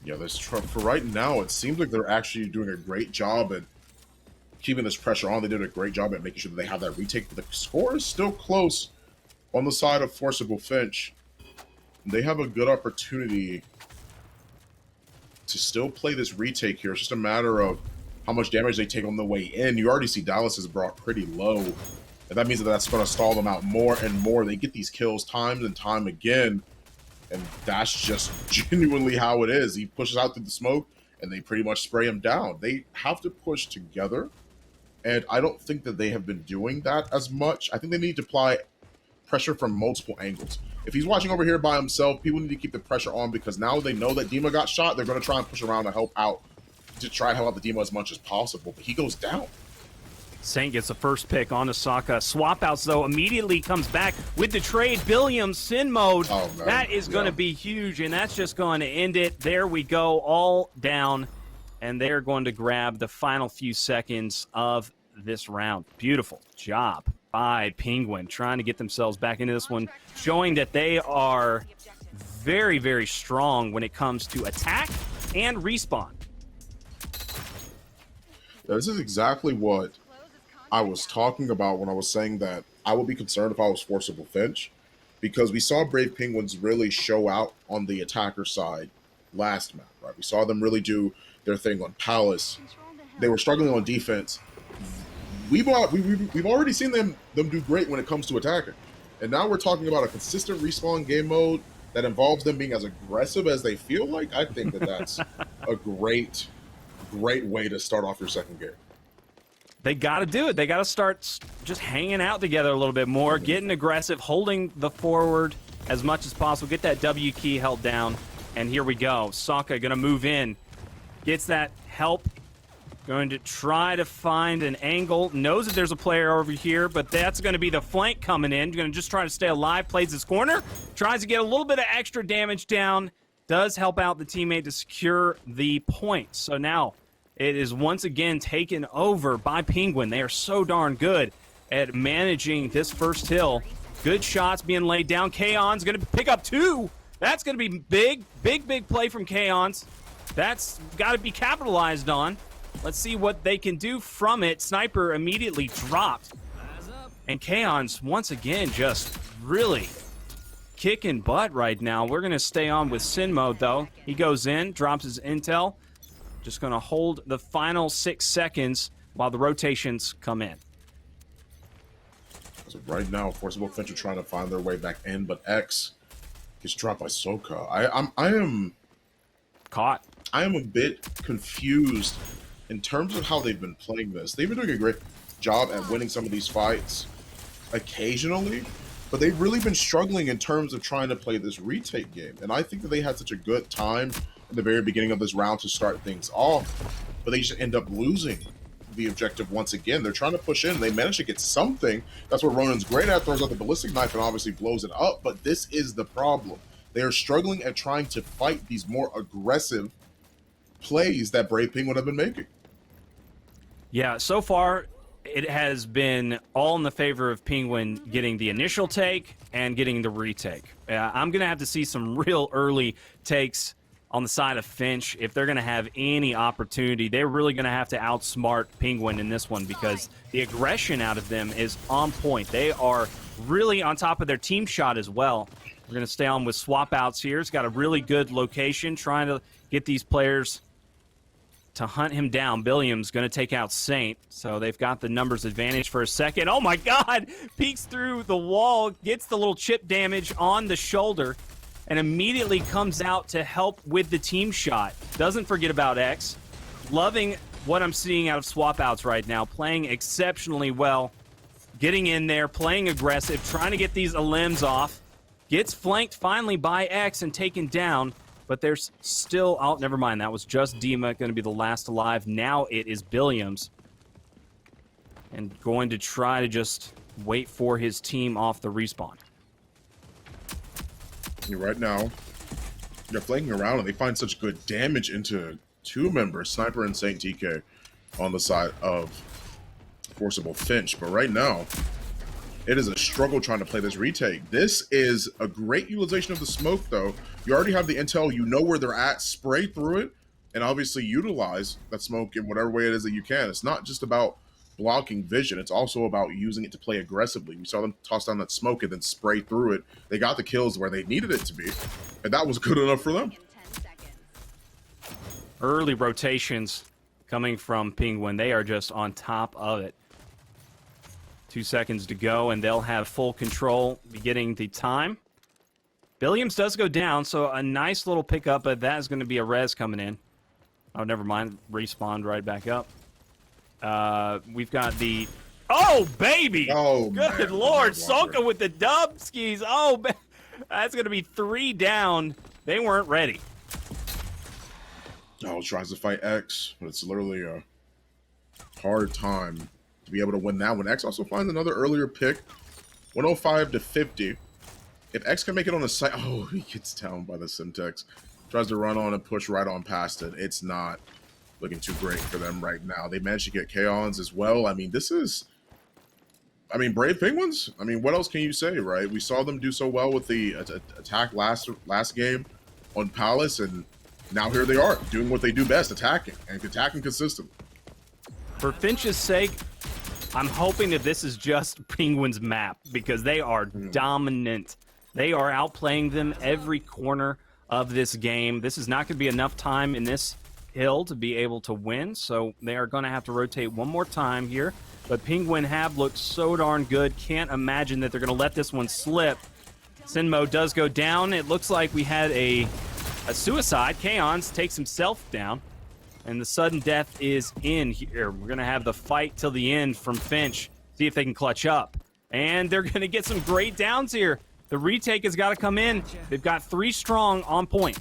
Yeah, for right now, it seems like they're actually doing a great job at keeping this pressure on. They did a great job at making sure that they have that retake, but the score is still close on the side of Forcible Finch. They have a good opportunity to still play this retake here. It's just a matter of how much damage they take on the way in. You already see Dallas is brought pretty low, and that means that that's going to stall them out more and more. They get these kills time and time again. And that's just genuinely how it is. He pushes out through the smoke, and they pretty much spray him down. They have to push together, and I don't think that they have been doing that as much. I think they need to apply pressure from multiple angles. If he's watching over here by himself, people need to keep the pressure on, because now they know that Dima got shot. They're going to try and push around to help out, to try and help out the Dima as much as possible. But he goes down. Saint gets the first pick on Sokka. Swap outs, though, immediately comes back with the trade. Billiams, Sin mode. Oh, no. That is going to be huge, and that's just going to end it. There we go, all down, and they're going to grab the final few seconds of this round. Beautiful job by Penguin, trying to get themselves back into this one, showing that they are very, very strong when it comes to attack and respawn. Yeah, this is exactly what I was talking about when I was saying that I would be concerned if I was Forcible Finch, because we saw Brave Penguins really show out on the attacker side last map, right? We saw them really do their thing on Palace. They were struggling on defense. We've already seen them do great when it comes to attacking, and now we're talking about a consistent respawn game mode that involves them being as aggressive as they feel like. I think that that's a great way to start off your second game. They got to do it. They got to start just hanging out together a little bit more, getting aggressive, holding the forward as much as possible, get that W key held down, and here we go. Sokka going to move in, gets that help, going to try to find an angle, knows that there's a player over here, but that's going to be the flank coming in, going to just try to stay alive, plays his corner, tries to get a little bit of extra damage down, does help out the teammate to secure the points. So now it is once again taken over by Penguin. They are so darn good at managing this first hill. Good shots being laid down. Kaon's going to pick up 2. That's going to be big play from Kaon's. That's got to be capitalized on. Let's see what they can do from it. Sniper immediately dropped. And Kaon's once again just really kicking butt right now. We're going to stay on with Sin Mode, though. He goes in, drops his intel. Just going to hold the final 6 seconds while the rotations come in. So right now, Forcible Finch are trying to find their way back in, but X gets dropped by Soka. I am Caught. I am a bit confused in terms of how they've been playing this. They've been doing a great job at winning some of these fights occasionally, but they've really been struggling in terms of trying to play this retake game. And I think that they had such a good time in the very beginning of this round to start things off, but they just end up losing the objective once again. They're trying to push in. They manage to get something. That's what Ronan's great at, throws out the ballistic knife and obviously blows it up, but this is the problem. They are struggling at trying to fight these more aggressive plays that Brave Penguin have been making. Yeah, so far it has been all in the favor of Penguin getting the initial take and getting the retake. I'm going to have to see some real early takes on the side of Finch if they're going to have any opportunity. They're really going to have to outsmart Penguin in this one because the aggression out of them is on point. They are really on top of their team shot as well. We're going to stay on with swap outs here. It's got a really good location, trying to get these players to hunt him down. Billiam's going to take out Saint, so they've got the numbers advantage for a second. Oh my God! Peeks through the wall, gets the little chip damage on the shoulder, and immediately comes out to help with the team shot. Doesn't forget about X. Loving what I'm seeing out of swap outs right now. Playing exceptionally well. Getting in there, playing aggressive, trying to get these limbs off. Gets flanked finally by X and taken down. But there's still... Oh, never mind. That was just Dima going to be the last alive. Now it is Billiams. And going to try to just wait for his team off the respawn. Right now, they're flanking around and they find such good damage into 2 members, Sniper and Saint TK, on the side of Forcible Finch. But right now, it is a struggle trying to play this retake. This is a great utilization of the smoke, though. You already have the intel. You know where they're at. Spray through it and obviously utilize that smoke in whatever way it is that you can. It's not just about blocking vision. It's also about using it to play aggressively. We saw them toss down that smoke and then spray through it. They got the kills where they needed it to be, and that was good enough for them. Early rotations coming from Penguin. They are just on top of it. 2 seconds to go, and they'll have full control beginning the time. Billiams does go down, so a nice little pickup, but that is going to be a res coming in. Oh, never mind. Respawned right back up. We've got the... Oh, baby! Oh, good man. Lord. Walker. Soka with the dub skis. Oh, man. That's going to be 3 down. They weren't ready. Oh, tries to fight X, but it's literally a hard time to be able to win that one. X also finds another earlier pick, 105 to 50. If X can make it on the site, oh, he gets down by the Simtex. Tries to run on and push right on past it. It's not looking too great for them right now. They managed to get Kaons as well. I mean, this is, I mean, Brave Penguins. I mean, what else can you say, right? We saw them do so well with the attack last game on Palace, and now here they are doing what they do best, attacking consistently. For Finch's sake, I'm hoping that this is just Penguin's map because they are dominant. They are outplaying them every corner of this game. This is not going to be enough time in this hill to be able to win, so they are going to have to rotate one more time here. But Penguin have looked so darn good. Can't imagine that they're going to let this one slip. Sinmo does go down. It looks like we had a suicide. Kaons takes himself down. And the sudden death is in here. We're going to have the fight till the end from Finch. See if they can clutch up. And they're going to get some great downs here. The retake has got to come in. They've got 3 strong on point.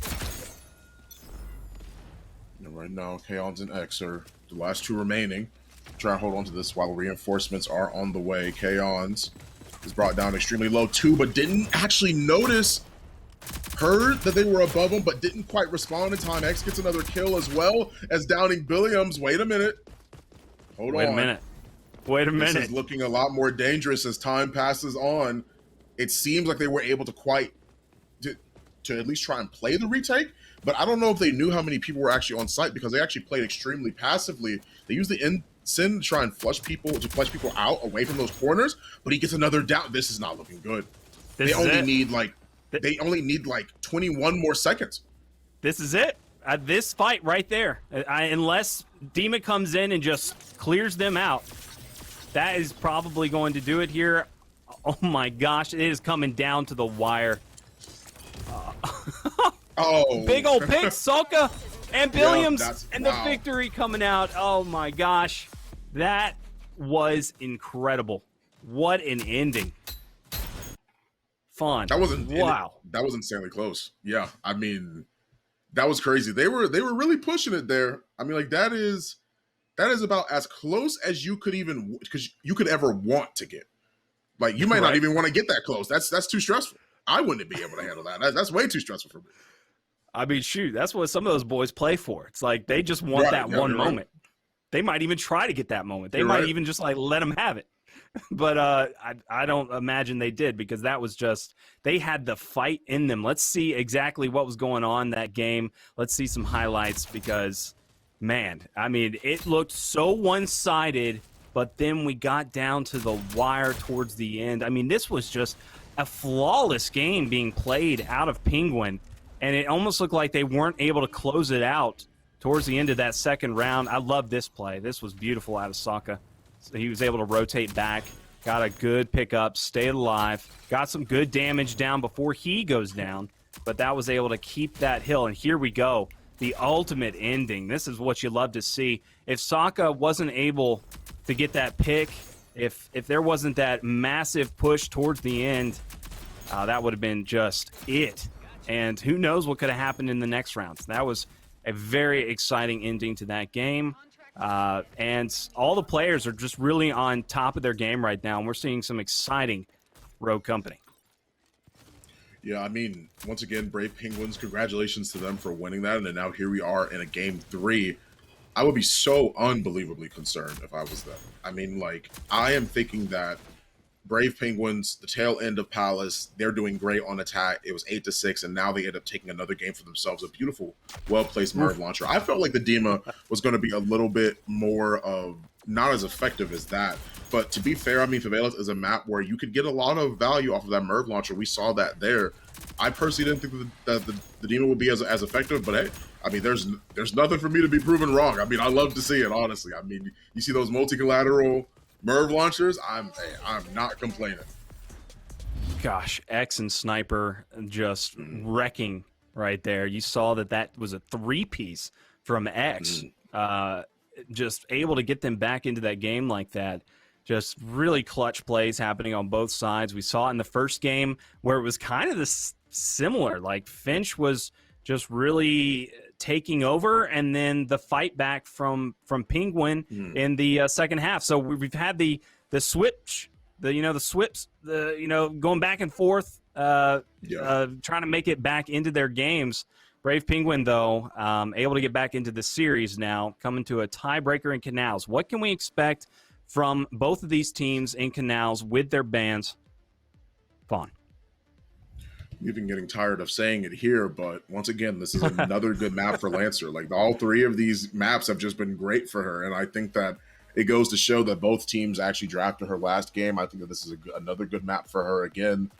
And right now, Kaons and X are the last 2 remaining. Try and hold on to this while reinforcements are on the way. Kaons is brought down extremely low too, but didn't actually notice heard that they were above him, but didn't quite respond in time. X gets another kill as well as downing Billiams. Wait a minute. Hold on. Wait a minute. This is looking a lot more dangerous as time passes on. It seems like they were able to at least try and play the retake, but I don't know if they knew how many people were actually on site because they actually played extremely passively. They used the Sin to try and flush people out away from those corners, but he gets another down. This is not looking good. They only need like 21 more seconds. This is it. This fight right there. Unless Dima comes in and just clears them out, that is probably going to do it here. Oh my gosh, it is coming down to the wire. Oh, big old pick, Soka and Billiams, yeah, and the victory coming out. Oh my gosh, that was incredible. What an ending. Fun. That wasn't wow. That was insanely close. Yeah, I mean, that was crazy. They were really pushing it there. I mean, like that is about as close as you could ever want to get. Like you might not even want to get that close. That's too stressful. I wouldn't be able to handle that. That's way too stressful for me. I mean, shoot, that's what some of those boys play for. It's like they just want that one moment. They might even try to get that moment. They might even just like let them have it. But I don't imagine they did, because that was just, they had the fight in them. Let's see exactly what was going on that game. Let's see some highlights, because, man, I mean, it looked so one-sided, but then we got down to the wire towards the end. I mean, this was just a flawless game being played out of Penguin, and it almost looked like they weren't able to close it out towards the end of that second round. I love this play. This was beautiful out of Saka. So he was able to rotate back, got a good pickup, stayed alive, got some good damage down before he goes down, but that was able to keep that hill. And here we go, the ultimate ending. This is what you love to see. If Saka wasn't able to get that pick, if there wasn't that massive push towards the end, that would have been just it. And who knows what could have happened in the next rounds. That was a very exciting ending to that game. And all the players are just really on top of their game right now, and we're seeing some exciting Rogue company. Yeah, I mean, once again, Brave Penguins, congratulations to them for winning that, and then now here we are in a game 3. I would be so unbelievably concerned if I was them. I mean, like, I am thinking that Brave Penguins, the tail end of Palace, they're doing great on attack. It was 8-6, and now they end up taking another game for themselves. A beautiful, well-placed Merv launcher. I felt like the Dima was going to be a little bit more of, not as effective as that. But to be fair, I mean, Favelas is a map where you could get a lot of value off of that Merv launcher. We saw that there. I personally didn't think that the Dima would be as effective, but hey, I mean, there's nothing for me to be proven wrong. I mean, I love to see it, honestly. I mean, you see those multi-collateral Merv launchers, I'm not complaining. Gosh, X and Sniper just wrecking right there. You saw that was a 3-piece from X. Just able to get them back into that game like that. Just really clutch plays happening on both sides. We saw it in the first game where it was kind of this similar. Like Finch was just really taking over, and then the fight back from Penguin in the second half. So we've had the switch, the swips, going back and forth, trying to make it back into their games. Brave Penguin, though, able to get back into the series now, coming to a tiebreaker in Canals. What can we expect from both of these teams in Canals with their bans? Fawn. Even getting tired of saying it here, but once again, this is another good map for Lancer. Like, all 3 of these maps have just been great for her, and I think that it goes to show that both teams actually drafted her last game. I think that this is another good map for her again.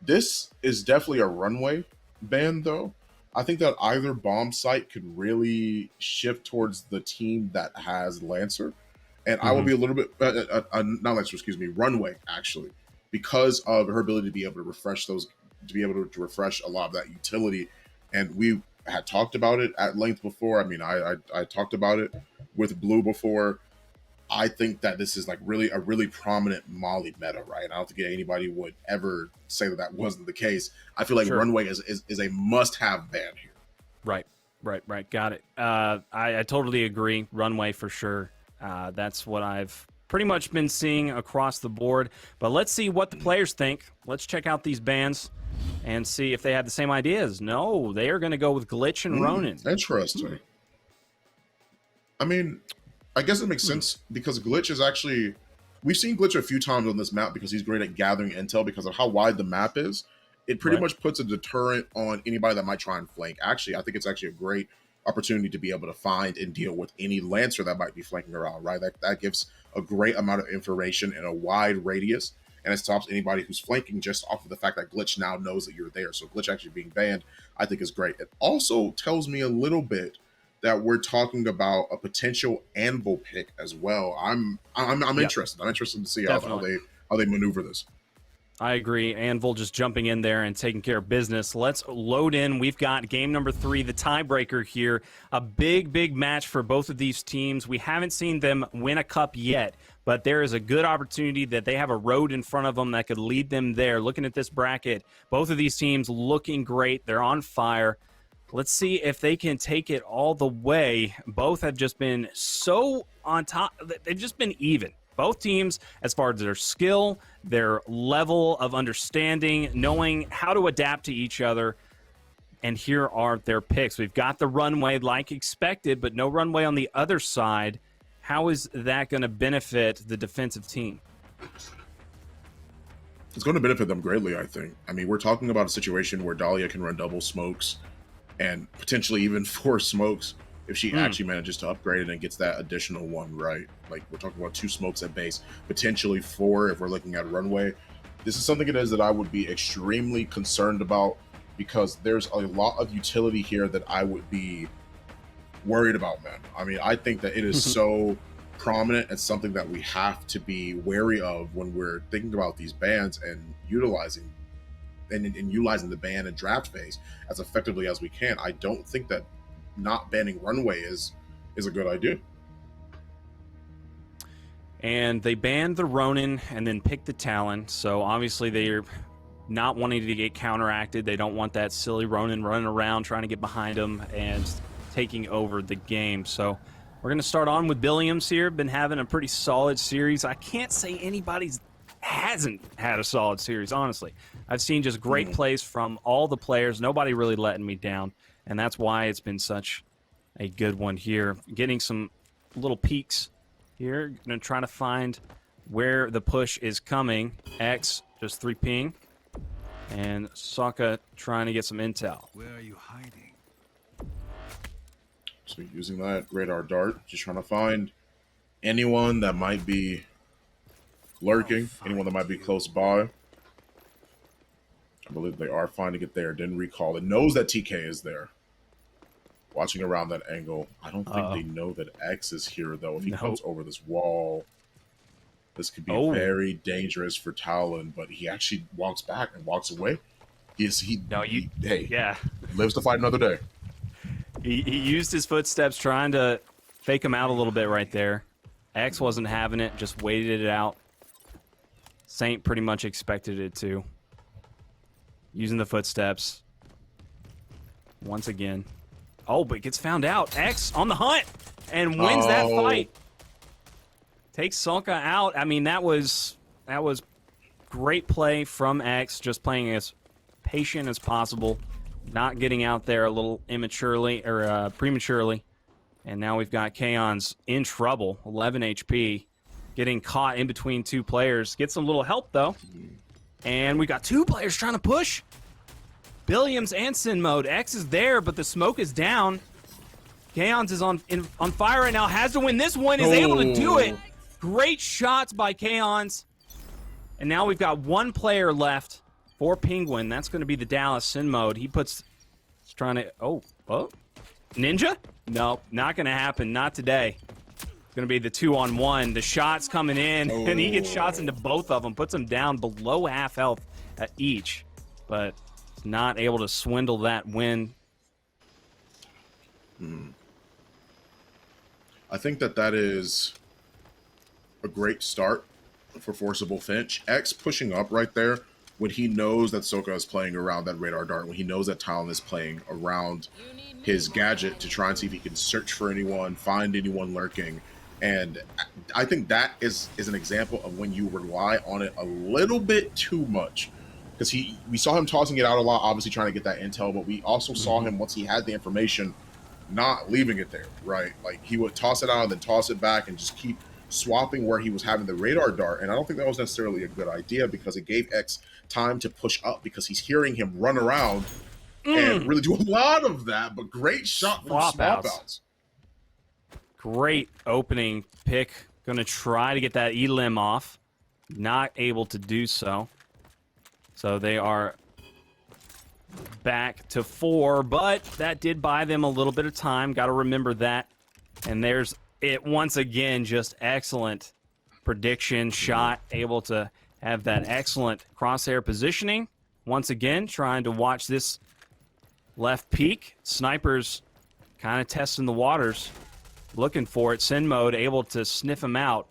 This is definitely a runway ban, though. I think that either bomb site could really shift towards the team that has Lancer, and I will be a little bit not Lancer, excuse me, runway actually, because of her ability to be able to refresh those. To be able to refresh a lot of that utility. And we had talked about it at length before. I mean, I talked about it with Blue before. I think that this is like a really prominent Molly meta, right? I don't think anybody would ever say that wasn't the case. I feel like runway is a must-have ban here. Right. Got it. I totally agree. Runway for sure. That's what I've pretty much been seeing across the board. But let's see what the players think. Let's check out these bans and see if they have the same ideas. No, they are going to go with Glitch and Ronin. Interesting. I mean, I guess it makes sense because Glitch is actually... We've seen Glitch a few times on this map because he's great at gathering intel because of how wide the map is. It pretty much puts a deterrent on anybody that might try and flank. Actually, I think it's actually a great opportunity to be able to find and deal with any Lancer that might be flanking around, right? That gives a great amount of information in a wide radius, and it stops anybody who's flanking just off of the fact that Glitch now knows that you're there. So Glitch actually being banned, I think is great. It also tells me a little bit that we're talking about a potential Anvil pick as well. I'm interested. I'm interested to see how they maneuver this. I agree. Anvil just jumping in there and taking care of business. Let's load in. We've got game number 3, the tiebreaker here. A big match for both of these teams. We haven't seen them win a cup yet, but there is a good opportunity that they have a road in front of them that could lead them there. Looking at this bracket, both of these teams looking great. They're on fire. Let's see if they can take it all the way. Both have just been so on top. They've just been even. Both teams, as far as their skill, their level of understanding, knowing how to adapt to each other. And here are their picks. We've got the runway like expected, but no runway on the other side. How is that going to benefit the defensive team? It's going to benefit them greatly, I think. I mean, we're talking about a situation where Dahlia can run double smokes and potentially even 4 smokes if she actually manages to upgrade it and gets that additional one right. Like, we're talking about 2 smokes at base, potentially 4 if we're looking at runway. This is something it is that I would be extremely concerned about because there's a lot of utility here that I would be worried about, man. I mean, I think that it is so prominent and something that we have to be wary of when we're thinking about these bans and utilizing the ban and draft phase as effectively as we can. I don't think that not banning runway is a good idea. And they banned the Ronin and then picked the Talon. So obviously they're not wanting to get counteracted. They don't want that silly Ronin running around trying to get behind them and taking over the game. So we're going to start on with Billiams here. Been having a pretty solid series. I can't say anybody's hasn't had a solid series, honestly. I've seen just great plays from all the players. Nobody really letting me down, and that's why it's been such a good one here. Getting some little peeks here. Going to try to find where the push is coming. X just 3 ping, and Sokka trying to get some intel. Where are you hiding? So using that radar dart, just trying to find anyone that might be lurking, anyone that might be close by. I believe they are finding it there. Didn't recall. It knows that TK is there. Watching around that angle. I don't think they know that X is here, though. If he comes over this wall, this could be very dangerous for Talon, but he actually walks back and walks away. Lives to fight another day. He used his footsteps trying to fake him out a little bit right there. X wasn't having it, just waited it out. Saint pretty much expected it to. Using the footsteps. Once again. Oh, but gets found out. X on the hunt and wins that fight. Takes Sokka out. I mean, that was great play from X, just playing as patient as possible, not getting out there a little immaturely or prematurely. And now we've got Kaon's in trouble, 11 HP, getting caught in between 2 players. Gets some little help, though. And we got 2 players trying to push. Billiams and Sin Mode. X is there, but the smoke is down. Kaon's is on fire right now. Has to win this one. Is able to do it. Great shots by Kaon's. And now we've got 1 player left for Penguin. That's going to be the Dallas Sin Mode. He's trying to... Oh. Ninja? No, not going to happen. Not today. It's going to be the 2-on-1. The shots coming in, and he gets shots into both of them. Puts them down below half health at each. But not able to swindle that win. I think that is a great start for Forcible Finch. X pushing up right there when he knows that Sokka is playing around that radar dart, when he knows that Talon is playing around his gadget to try and see if he can search for anyone, find anyone lurking. And I think that is an example of when you rely on it a little bit too much. Because we saw him tossing it out a lot, obviously trying to get that intel, but we also saw him, once he had the information, not leaving it there, right? Like, he would toss it out and then toss it back and just keep swapping where he was having the radar dart. And I don't think that was necessarily a good idea, because it gave X time to push up, because he's hearing him run around and really do a lot of that. But great shot from swap outs. Great opening pick. Going to try to get that elim off. Not able to do so. So they are back to 4, but that did buy them a little bit of time. Got to remember that. And there's it once again. Just excellent prediction shot. Able to have that excellent crosshair positioning. Once again, trying to watch this left peek. Snipers kind of testing the waters. Looking for it. Sin mode able to sniff him out.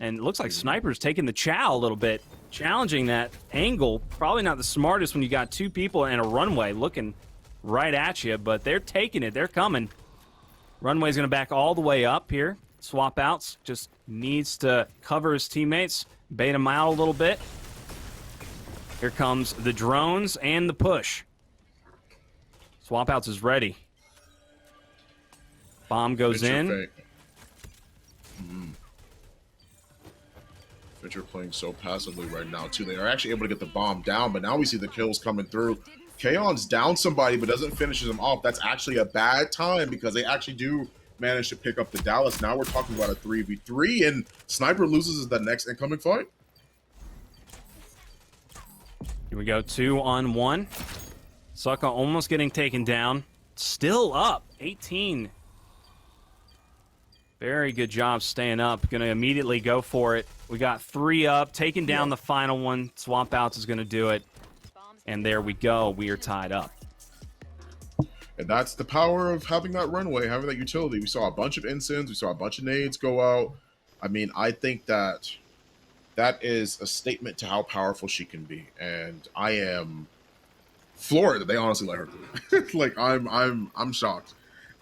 And it looks like Sniper's taking the chow a little bit. Challenging that angle. Probably not the smartest when you got 2 people and a runway looking right at you. But they're taking it. They're coming. Runway's going to back all the way up here. Swap outs. Just needs to cover his teammates. Bait them out a little bit. Here comes the drones and the push. Swap outs is ready. Bomb goes in. Finch are playing so passively right now, too. They are actually able to get the bomb down, but now we see the kills coming through. Kaon's down somebody, but doesn't finish them off. That's actually a bad time, because they actually do manage to pick up the Dallas. Now we're talking about a 3v3, and Sniper loses the next incoming fight. Here we go, 2-on-1. Sucka almost getting taken down. Still up, 18. Very good job staying up. Going to immediately go for it. We got 3 up, taking down the final one. Swap outs is going to do it. And there we go. We are tied up. And that's the power of having that runway, having that utility. We saw a bunch of ensigns. We saw a bunch of nades go out. I mean, I think that is a statement to how powerful she can be. And I am floored that they honestly let her do it. Like, I'm shocked.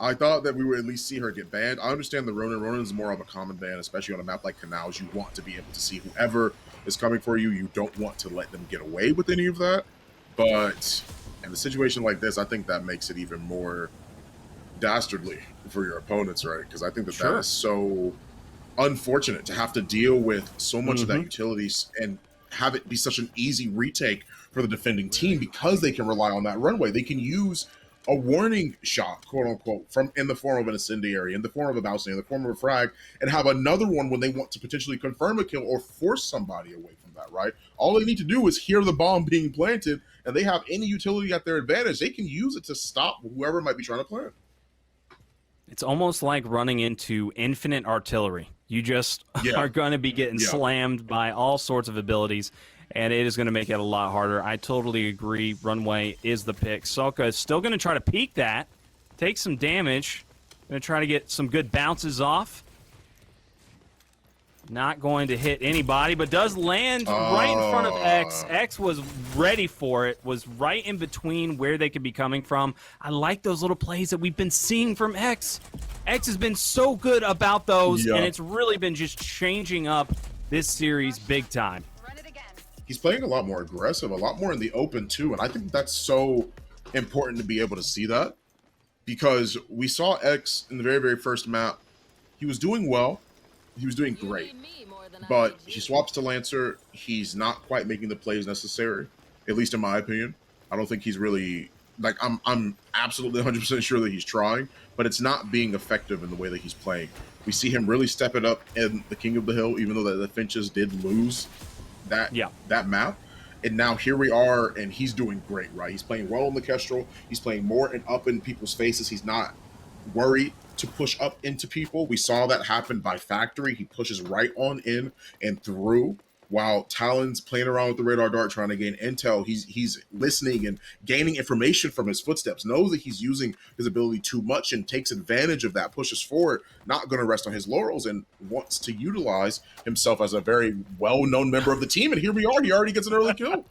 I thought that we would at least see her get banned. I understand the Ronin. Ronin is more of a common ban, especially on a map like Canals. You want to be able to see whoever is coming for you. You don't want to let them get away with any of that. But in a situation like this, I think that makes it even more dastardly for your opponents, right? Because I think that that is so unfortunate to have to deal with so much of that utilities and have it be such an easy retake for the defending team, because they can rely on that runway. They can use a warning shot, quote unquote, from in the form of an incendiary, in the form of a bounce, in the form of a frag, and have another one when they want to potentially confirm a kill or force somebody away from that, right? All they need to do is hear the bomb being planted, and they have any utility at their advantage. They can use it to stop whoever might be trying to plant. It's almost like running into infinite artillery. You just are going to be getting slammed by all sorts of abilities, and it is going to make it a lot harder. I totally agree. Runway is the pick. Soka is still going to try to peek that, take some damage. Going to try to get some good bounces off. Not going to hit anybody, but does land right in front of X. X was ready for it, was right in between where they could be coming from. I like those little plays that we've been seeing from X. X has been so good about those, and it's really been just changing up this series big time. He's playing a lot more aggressive, a lot more in the open too, and I think that's so important to be able to see that, because we saw X in the very, very first map. He was doing well. He was doing great, but he swaps to Lancer. He's not quite making the plays necessary, at least in my opinion. I don't think he's really, like, I'm absolutely 100% sure that he's trying, but it's not being effective in the way that he's playing. We see him really step it up in the King of the Hill, even though the Finches did lose that map. And now here we are, and he's doing great, right? He's playing well in the Kestrel. He's playing more and up in people's faces. He's not worried to push up into people. We saw that happen by Factory. He pushes right on in and through, while Talon's playing around with the radar dart trying to gain intel. He's listening and gaining information from his footsteps, knows that he's using his ability too much and takes advantage of that, pushes forward, not going to rest on his laurels, and wants to utilize himself as a very well-known member of the team. And here we are. He already gets an early kill.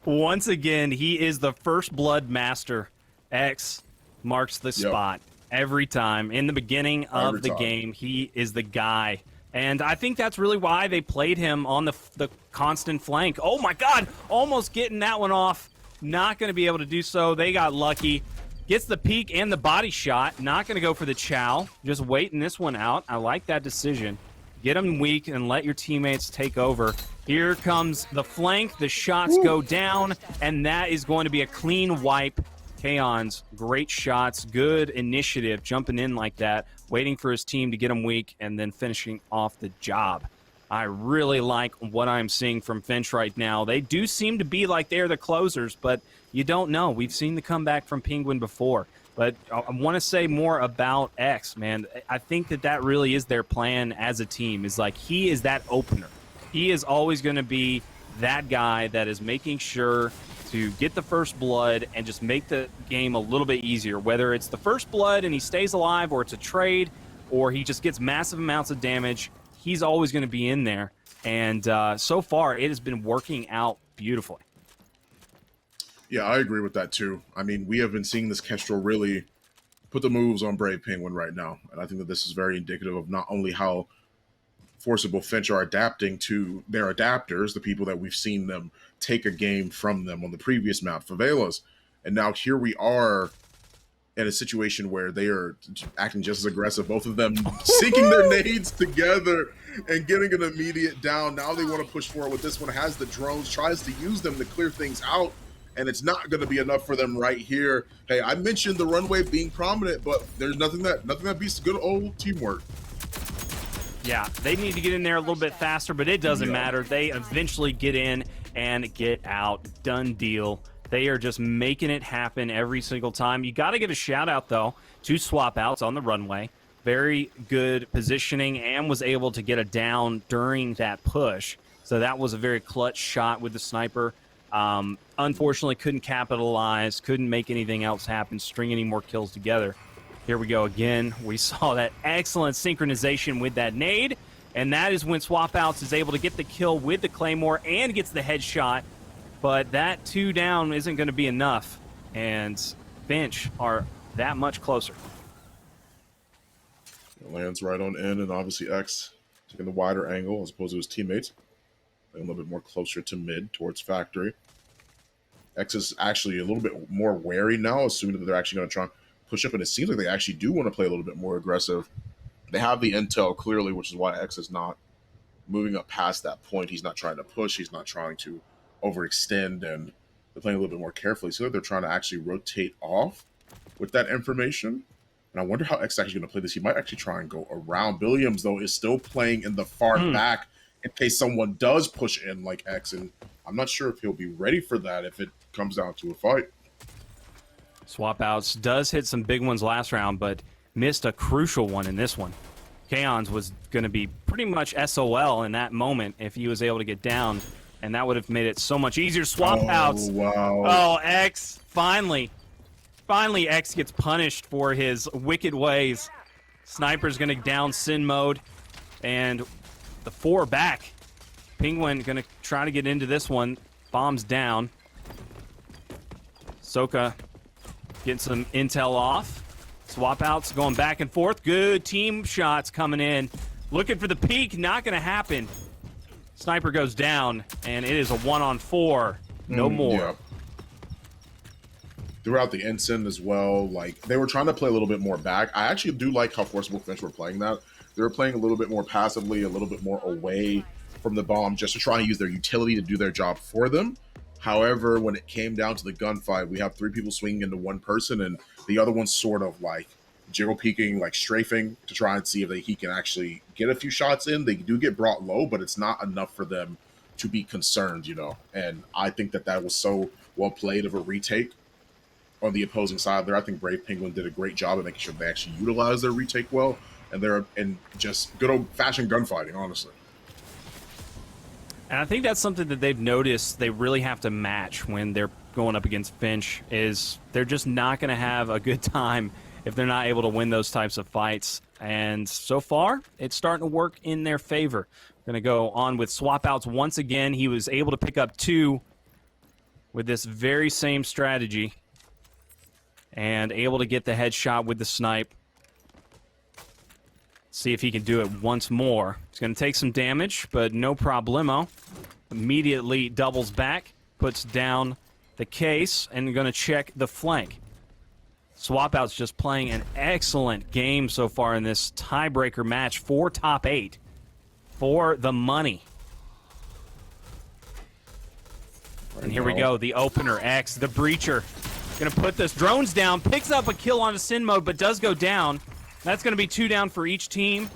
Once again, he is the first blood master. X marks the spot. Every time. In the beginning of the game, he is the guy. And I think that's really why they played him on the constant flank. Oh, my God. Almost getting that one off. Not going to be able to do so. They got lucky. Gets the peek and the body shot. Not going to go for the chow. Just waiting this one out. I like that decision. Get him weak and let your teammates take over. Here comes the flank. The shots go down, and that is going to be a clean wipe. Kaon's great shots, good initiative, jumping in like that, waiting for his team to get him weak, and then finishing off the job. I really like what I'm seeing from Finch right now. They do seem to be like they're the closers, but you don't know. We've seen the comeback from Penguin before. But I want to say more about X, man. I think that really is their plan as a team, is like he is that opener. He is always going to be that guy that is making sure to get the first blood and just make the game a little bit easier, whether it's the first blood and he stays alive, or it's a trade, or he just gets massive amounts of damage. He's always going to be in there, and so far it has been working out beautifully. Yeah, I agree with that too. I mean, we have been seeing this Kestrel really put the moves on Brave Penguin right now, and I think that this is very indicative of not only how Forcible Finch are adapting to their adapters, the people that we've seen them take a game from them on the previous map, Favelas. And now here we are in a situation where they are acting just as aggressive, both of them sinking their nades together and getting an immediate down. Now they want to push forward with this one, has the drones, tries to use them to clear things out, and it's not going to be enough for them right here. Hey, I mentioned the runway being prominent, but there's nothing that beats good old teamwork. Yeah, they need to get in there a little bit faster, but it doesn't matter. They eventually get in and get out. Done deal. They are just making it happen every single time. You got to give a shout out, though, to Swap Outs on the runway. Very good positioning and was able to get a down during that push. So that was a very clutch shot with the sniper. Unfortunately, couldn't capitalize, couldn't make anything else happen, string any more kills together. Here we go again. We saw that excellent synchronization with that nade, and that is when Swap Outs is able to get the kill with the Claymore and gets the headshot. But that 2 down isn't going to be enough, and Finch are that much closer. It lands right on in, and obviously X taking the wider angle as opposed to his teammates. A little bit more closer to mid towards factory. X is actually a little bit more wary now, assuming that they're actually going to try and push up, and it seems like they actually do want to play a little bit more aggressive. They have the intel clearly, which is why X is not moving up past that point. He's not trying to push. He's not trying to overextend, and they're playing a little bit more carefully. So they're trying to actually rotate off with that information. And I wonder how X is actually going to play this. He might actually try and go around. Williams, though, is still playing in the far back in case someone does push in like X, and I'm not sure if he'll be ready for that if it comes down to a fight. Swap Outs does hit some big ones last round, but missed a crucial one in this one. Kaon's was going to be pretty much SOL in that moment if he was able to get down, and that would have made it so much easier. Swap Outs. Wow. Oh, X. Finally, X gets punished for his wicked ways. Sniper's going to down Sin mode, and the 4 back. Penguin going to try to get into this one. Bombs down. Soka getting some intel off. Swap Outs going back and forth. Good team shots coming in. Looking for the peak. Not going to happen. Sniper goes down, and it is a 1-on-4. No more. Yeah. Throughout the ensign as well, like they were trying to play a little bit more back. I actually do like how Forcible Finch were playing that. They were playing a little bit more passively, a little bit more away from the bomb, just to try and use their utility to do their job for them. However, when it came down to the gunfight, we have 3 people swinging into one person, and the other one's sort of like jiggle peeking, like strafing to try and see if he can actually get a few shots in. They do get brought low, but it's not enough for them to be concerned, you know. And I think that was so well played of a retake on the opposing side there. I think Brave Penguin did a great job of making sure they actually utilize their retake well, and they're in just good old-fashioned gunfighting, honestly. And I think that's something that they've noticed they really have to match when they're going up against Finch, is they're just not going to have a good time if they're not able to win those types of fights. And so far, it's starting to work in their favor. Going to go on with Swap Outs once again. He was able to pick up 2 with this very same strategy. and able to get the headshot with the snipe. See if he can do it once more. It's going to take some damage, but no problemo. Immediately doubles back, puts down the case, and going to check the flank. Swap Out's just playing an excellent game so far in this tiebreaker match for top 8. For the money. And here we go, the opener, X, the breacher. Gonna put this drones down, picks up a kill on a sin mode, but does go down. That's gonna be 2 down for each team.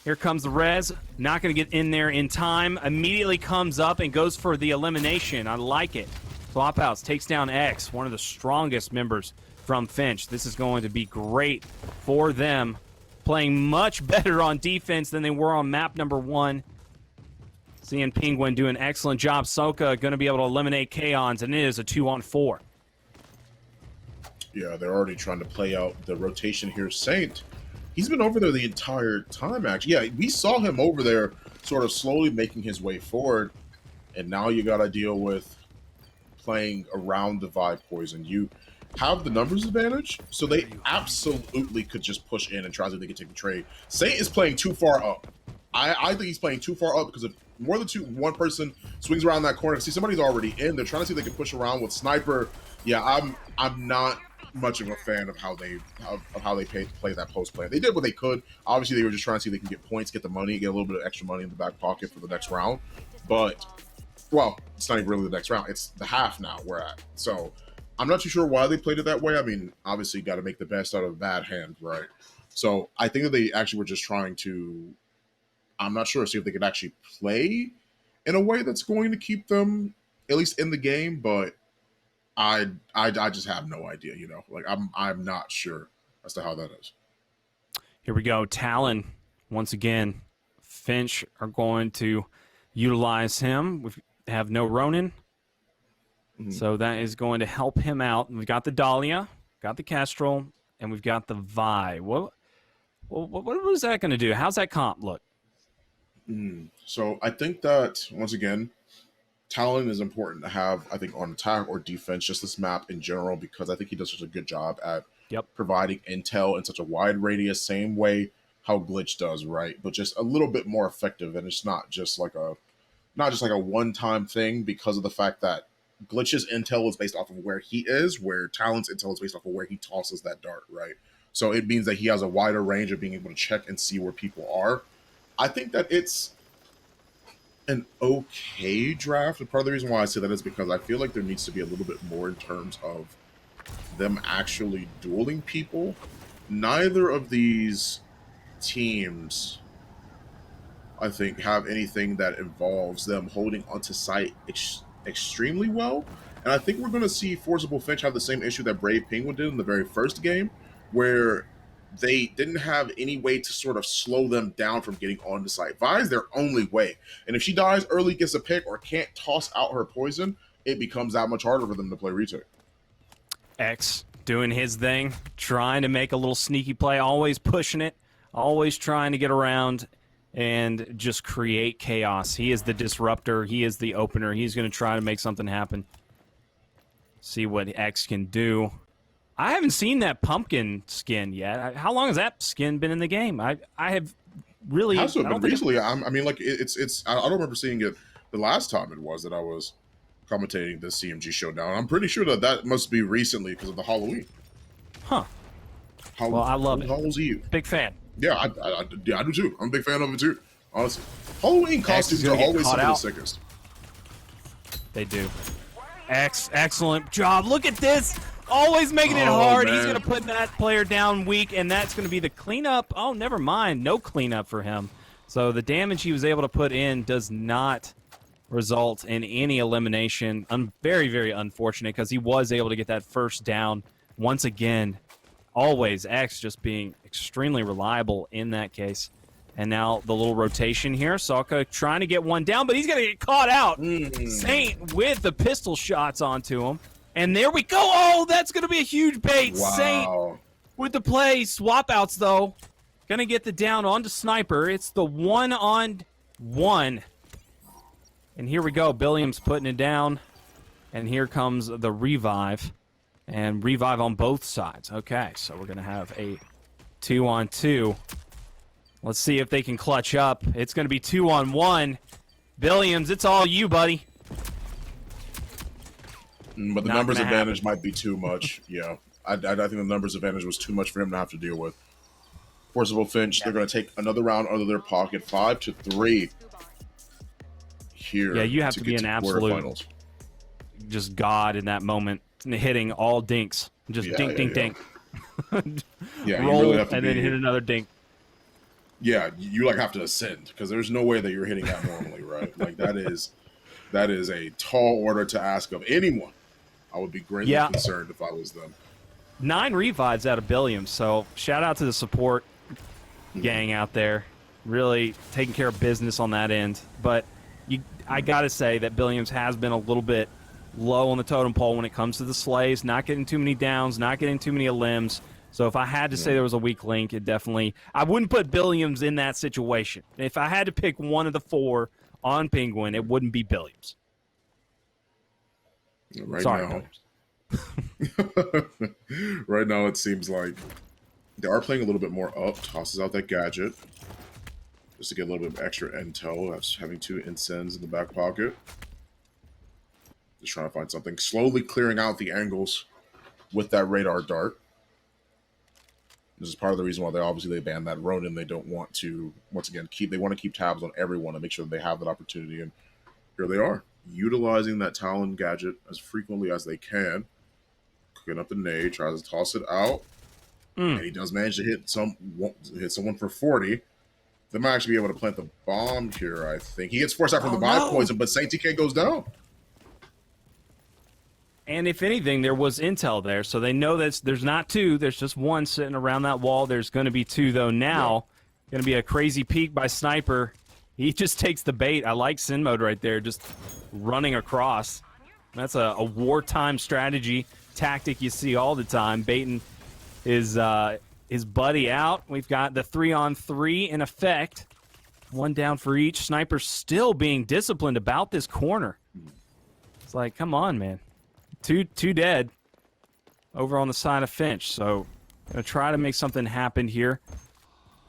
Here comes the res, not gonna get in there in time. Immediately comes up and goes for the elimination. I like it. Swap Outs takes down X, one of the strongest members from Finch. This is going to be great for them. Playing much better on defense than they were on map number 1. Seeing Penguin do an excellent job. Soka going to be able to eliminate Kaons, and it is a 2-on-4. Yeah, they're already trying to play out the rotation here. Saint, he's been over there the entire time, actually. Yeah, we saw him over there sort of slowly making his way forward, and now you got to deal with playing around the Vibe Poison. You have the numbers advantage, so they absolutely could just push in and try to see if they can take the trade. Saint is playing too far up. I think he's playing too far up because if more than one person swings around that corner, see somebody's already in. They're trying to see if they can push around with Sniper. Yeah, I'm not much of a fan of how they play that post play. They did what they could. Obviously, they were just trying to see if they can get points, get the money, get a little bit of extra money in the back pocket for the next round. But well, it's not even really the next round. It's the half now we're at. So I'm not too sure why they played it that way. I mean, obviously, got to make the best out of a bad hand, right? So I think that they actually were just trying to. I'm not sure, see if they could actually play in a way that's going to keep them at least in the game, but I just have no idea, you know. Like I'm not sure as to how that is. Here we go. Talon, once again. Finch are going to utilize him. We have no Ronin. So that is going to help him out. We've got the Dahlia, got the Kestrel, and we've got the Vi. What was that going to do? How's that comp look? So I think that, once again, Talon is important to have, I think, on attack or defense, just this map in general, because I think he does such a good job at providing intel in such a wide radius, same way how Glitch does, right? But just a little bit more effective, and it's not just like a one-time thing, because of the fact that Glitch's intel is based off of where he is, where Talon's intel is based off of where he tosses that dart, right? So it means that he has a wider range of being able to check and see where people are. I think that it's an okay draft. And part of the reason why I say that is because I feel like there needs to be a little bit more in terms of them actually dueling people. Neither of these teams, I think, have anything that involves them holding onto site extremely well. And I think we're going to see Forcible Finch have the same issue that Brave Penguin did in the very first game, where they didn't have any way to sort of slow them down from getting on the site. Vi is their only way. And if she dies early, gets a pick, or can't toss out her poison, it becomes that much harder for them to play retake. X doing his thing, trying to make a little sneaky play, always pushing it, always trying to get around and just create chaos. He is the disruptor. He is the opener. He's going to try to make something happen. See what X can do. I haven't seen that pumpkin skin yet. How long has that skin been in the game? I have really. Has been recently. I mean, like it's. I don't remember seeing it the last time it was that I was commentating the CMG showdown. I'm pretty sure that must be recently because of the Halloween. Huh. Well, I love it. Halloween's Eve. Big fan. Yeah, I do too. I'm a big fan of it too. Honestly, Halloween costumes are always some of the sickest. They do. Excellent job. Look at this. Always making it hard. Man. He's going to put that player down weak, and that's going to be the cleanup. Oh, never mind. No cleanup for him. So the damage he was able to put in does not result in any elimination. Very, very unfortunate, because he was able to get that first down once again. Always X just being extremely reliable in that case. And now the little rotation here. Soka trying to get one down, but he's going to get caught out. Saint with the pistol shots onto him. And there we go. Oh, that's going to be a huge bait. Wow. Saint with the play. Swap outs, though. Going to get the down onto Sniper. It's the 1-on-1. And here we go. Billiams putting it down. And here comes the revive. And revive on both sides. Okay, so we're going to have a 2-on-2. Let's see if they can clutch up. It's going to be 2-on-1. Billiams, it's all you, buddy. But the numbers advantage might be too much. Yeah, I think the numbers advantage was too much for him to have to deal with. Forcible Finch, they're going to take another round out of their pocket, 5-3 here. Yeah, you have to be an absolute just god in that moment, hitting all dinks. Just dink, dink, dink. Yeah, roll, you really have to and then hit another dink. Yeah, you like have to ascend because there's no way that you're hitting that normally, right? Like that is a tall order to ask of anyone. I would be greatly concerned if I was them. 9 revives out of Billiams, so shout out to the support gang out there. Really taking care of business on that end. But I got to say that Billiams has been a little bit low on the totem pole when it comes to the slays, not getting too many downs, not getting too many limbs. So if I had to say there was a weak link, it definitely... I wouldn't put Billiams in that situation. If I had to pick one of the 4 on Penguin, it wouldn't be Billiams. Right now, it seems like they are playing a little bit more up. Tosses out that gadget just to get a little bit of extra intel. That's having 2 incens in the back pocket. Just trying to find something. Slowly clearing out the angles with that radar dart. This is part of the reason why they banned that Ronin. They don't want to, once again, they want to keep tabs on everyone and make sure that they have that opportunity. And here they are, utilizing that Talon gadget as frequently as they can. Cooking up the nade, tries to toss it out. And he does manage to hit someone for 40. They might actually be able to plant the bomb here, I think. He gets forced out from the vibe poison, but Saint TK goes down. And if anything, there was intel there, so they know that there's not 2. There's just 1 sitting around that wall. There's going to be 2, though, now. Going to be a crazy peek by Sniper. He just takes the bait. I like Sin Mode right there, just running across. That's a wartime strategy tactic you see all the time, baiting his buddy out. We've got the 3-on-3 in effect. 1 down for each. Sniper still being disciplined about this corner. It's like, come on, man. Two dead over on the side of Finch. So, going to try to make something happen here.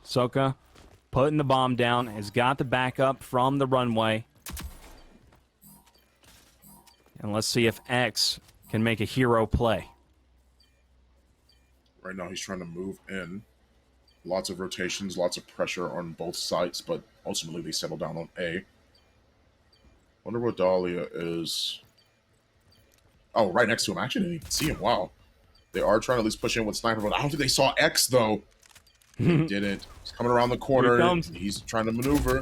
Soka putting the bomb down. Has got the backup from the runway. And let's see if X can make a hero play. Right now, he's trying to move in. Lots of rotations, lots of pressure on both sides, but ultimately they settle down on A. Wonder what Dahlia is... Oh, right next to him. Actually, I didn't even see him. Wow. They are trying to at least push in with Sniper, but I don't think they saw X, though. They didn't. He's coming around the corner. He's trying to maneuver,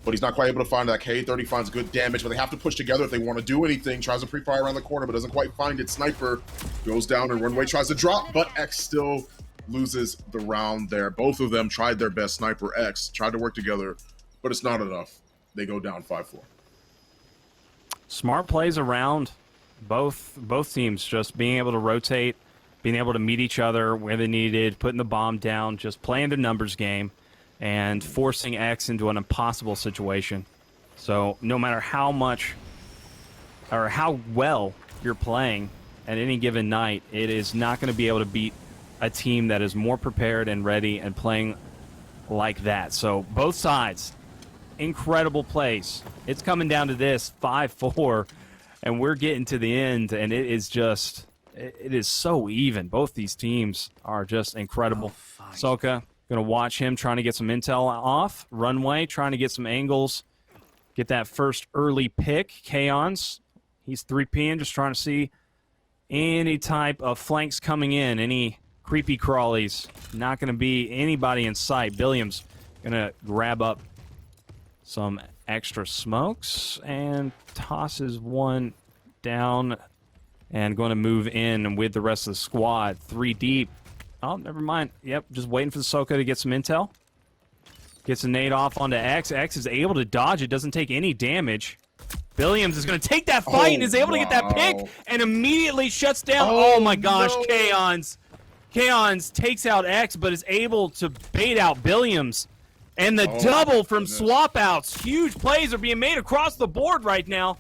but he's not quite able to find that. K30 finds good damage, but they have to push together if they want to do anything. Tries to pre-fire around the corner, but doesn't quite find it. Sniper goes down and Runway tries to drop, but X still loses the round there. Both of them tried their best. Sniper, X tried to work together, but it's not enough. They go down 5-4. Smart plays around both teams, just being able to rotate, being able to meet each other where they needed, putting the bomb down, just playing their numbers game, and forcing X into an impossible situation. So no matter how much or how well you're playing at any given night, it is not going to be able to beat a team that is more prepared and ready and playing like that. So both sides, incredible plays. It's coming down to this, 5-4, and we're getting to the end, and it is just, it is so even. Both these teams are just incredible. Soka, going to watch him trying to get some intel off. Runway, trying to get some angles, get that first early pick. Kaons, he's 3Ping, just trying to see any type of flanks coming in, any creepy crawlies. Not going to be anybody in sight. Billiams going to grab up some extra smokes and tosses one down and going to move in with the rest of the squad. 3 deep. Oh, never mind. Yep, just waiting for the Soka to get some intel. Gets a nade off onto X. X is able to dodge it, doesn't take any damage. Billiams is going to take that fight and is able to get that pick and immediately shuts down. Oh my gosh, no. Kaons takes out X but is able to bait out Billiams. And the double from swap outs. Huge plays are being made across the board right now.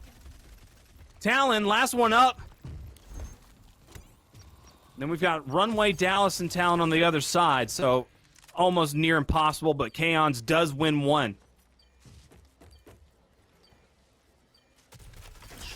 Talon, last one up. Then we've got Runway Dallas and Talon on the other side, so almost near impossible, but Kaons does win one.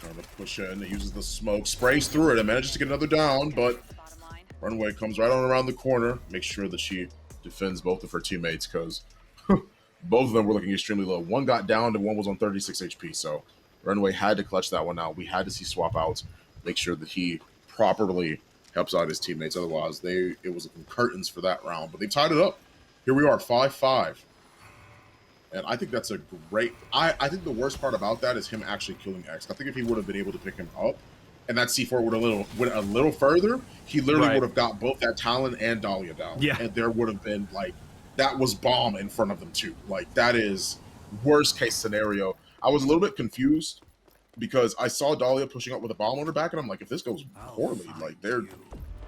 Trying to push in. It uses the smoke, sprays through it, and manages to get another down, but Bottom line. Runway comes right on around the corner, makes sure that she defends both of her teammates, because both of them were looking extremely low. One got downed and one was on 36 HP, so Runway had to clutch that one out. We had to see swap outs, make sure that he properly helps out his teammates. Otherwise, it was curtains for that round. But they tied it up. Here we are, 5-5. And I think that's a great... I think the worst part about that is him actually killing X. I think if he would have been able to pick him up, and that C4 would have went a little further, he literally would have got both that Talon and Dahlia down. Yeah. And there would have been, like, that was bomb in front of them, too. Like, that is worst case scenario. I was a little bit confused because I saw Dahlia pushing up with a bomb on her back, and I'm like, if this goes poorly, like, you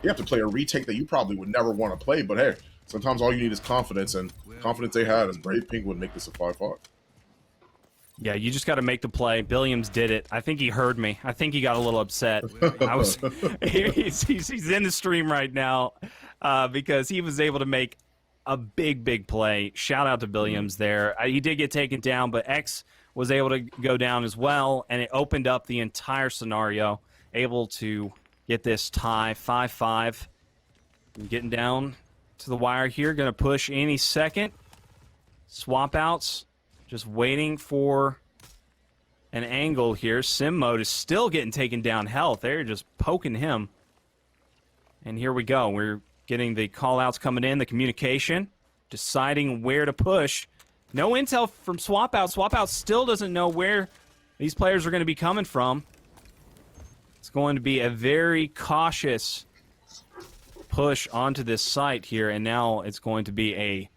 have to play a retake that you probably would never want to play. But, hey, sometimes all you need is confidence, and confidence they had as Brave Penguin make this a 5-5. Yeah, you just got to make the play. Billiams did it. I think he heard me. I think he got a little upset. He's in the stream right now because he was able to make a big play. Shout out to Billiams there. He did get taken down, but X was able to go down as well, and it opened up the entire scenario, able to get this tie 5-5. Getting down to the wire here, going to push any second. Swap outs. Just waiting for an angle here. Sim mode is still getting taken down health. They're just poking him. And here we go. We're getting the call-outs coming in, the communication, deciding where to push. No intel from Swap Out. Swap Out still doesn't know where these players are going to be coming from. It's going to be a very cautious push onto this site here, and now it's going to be a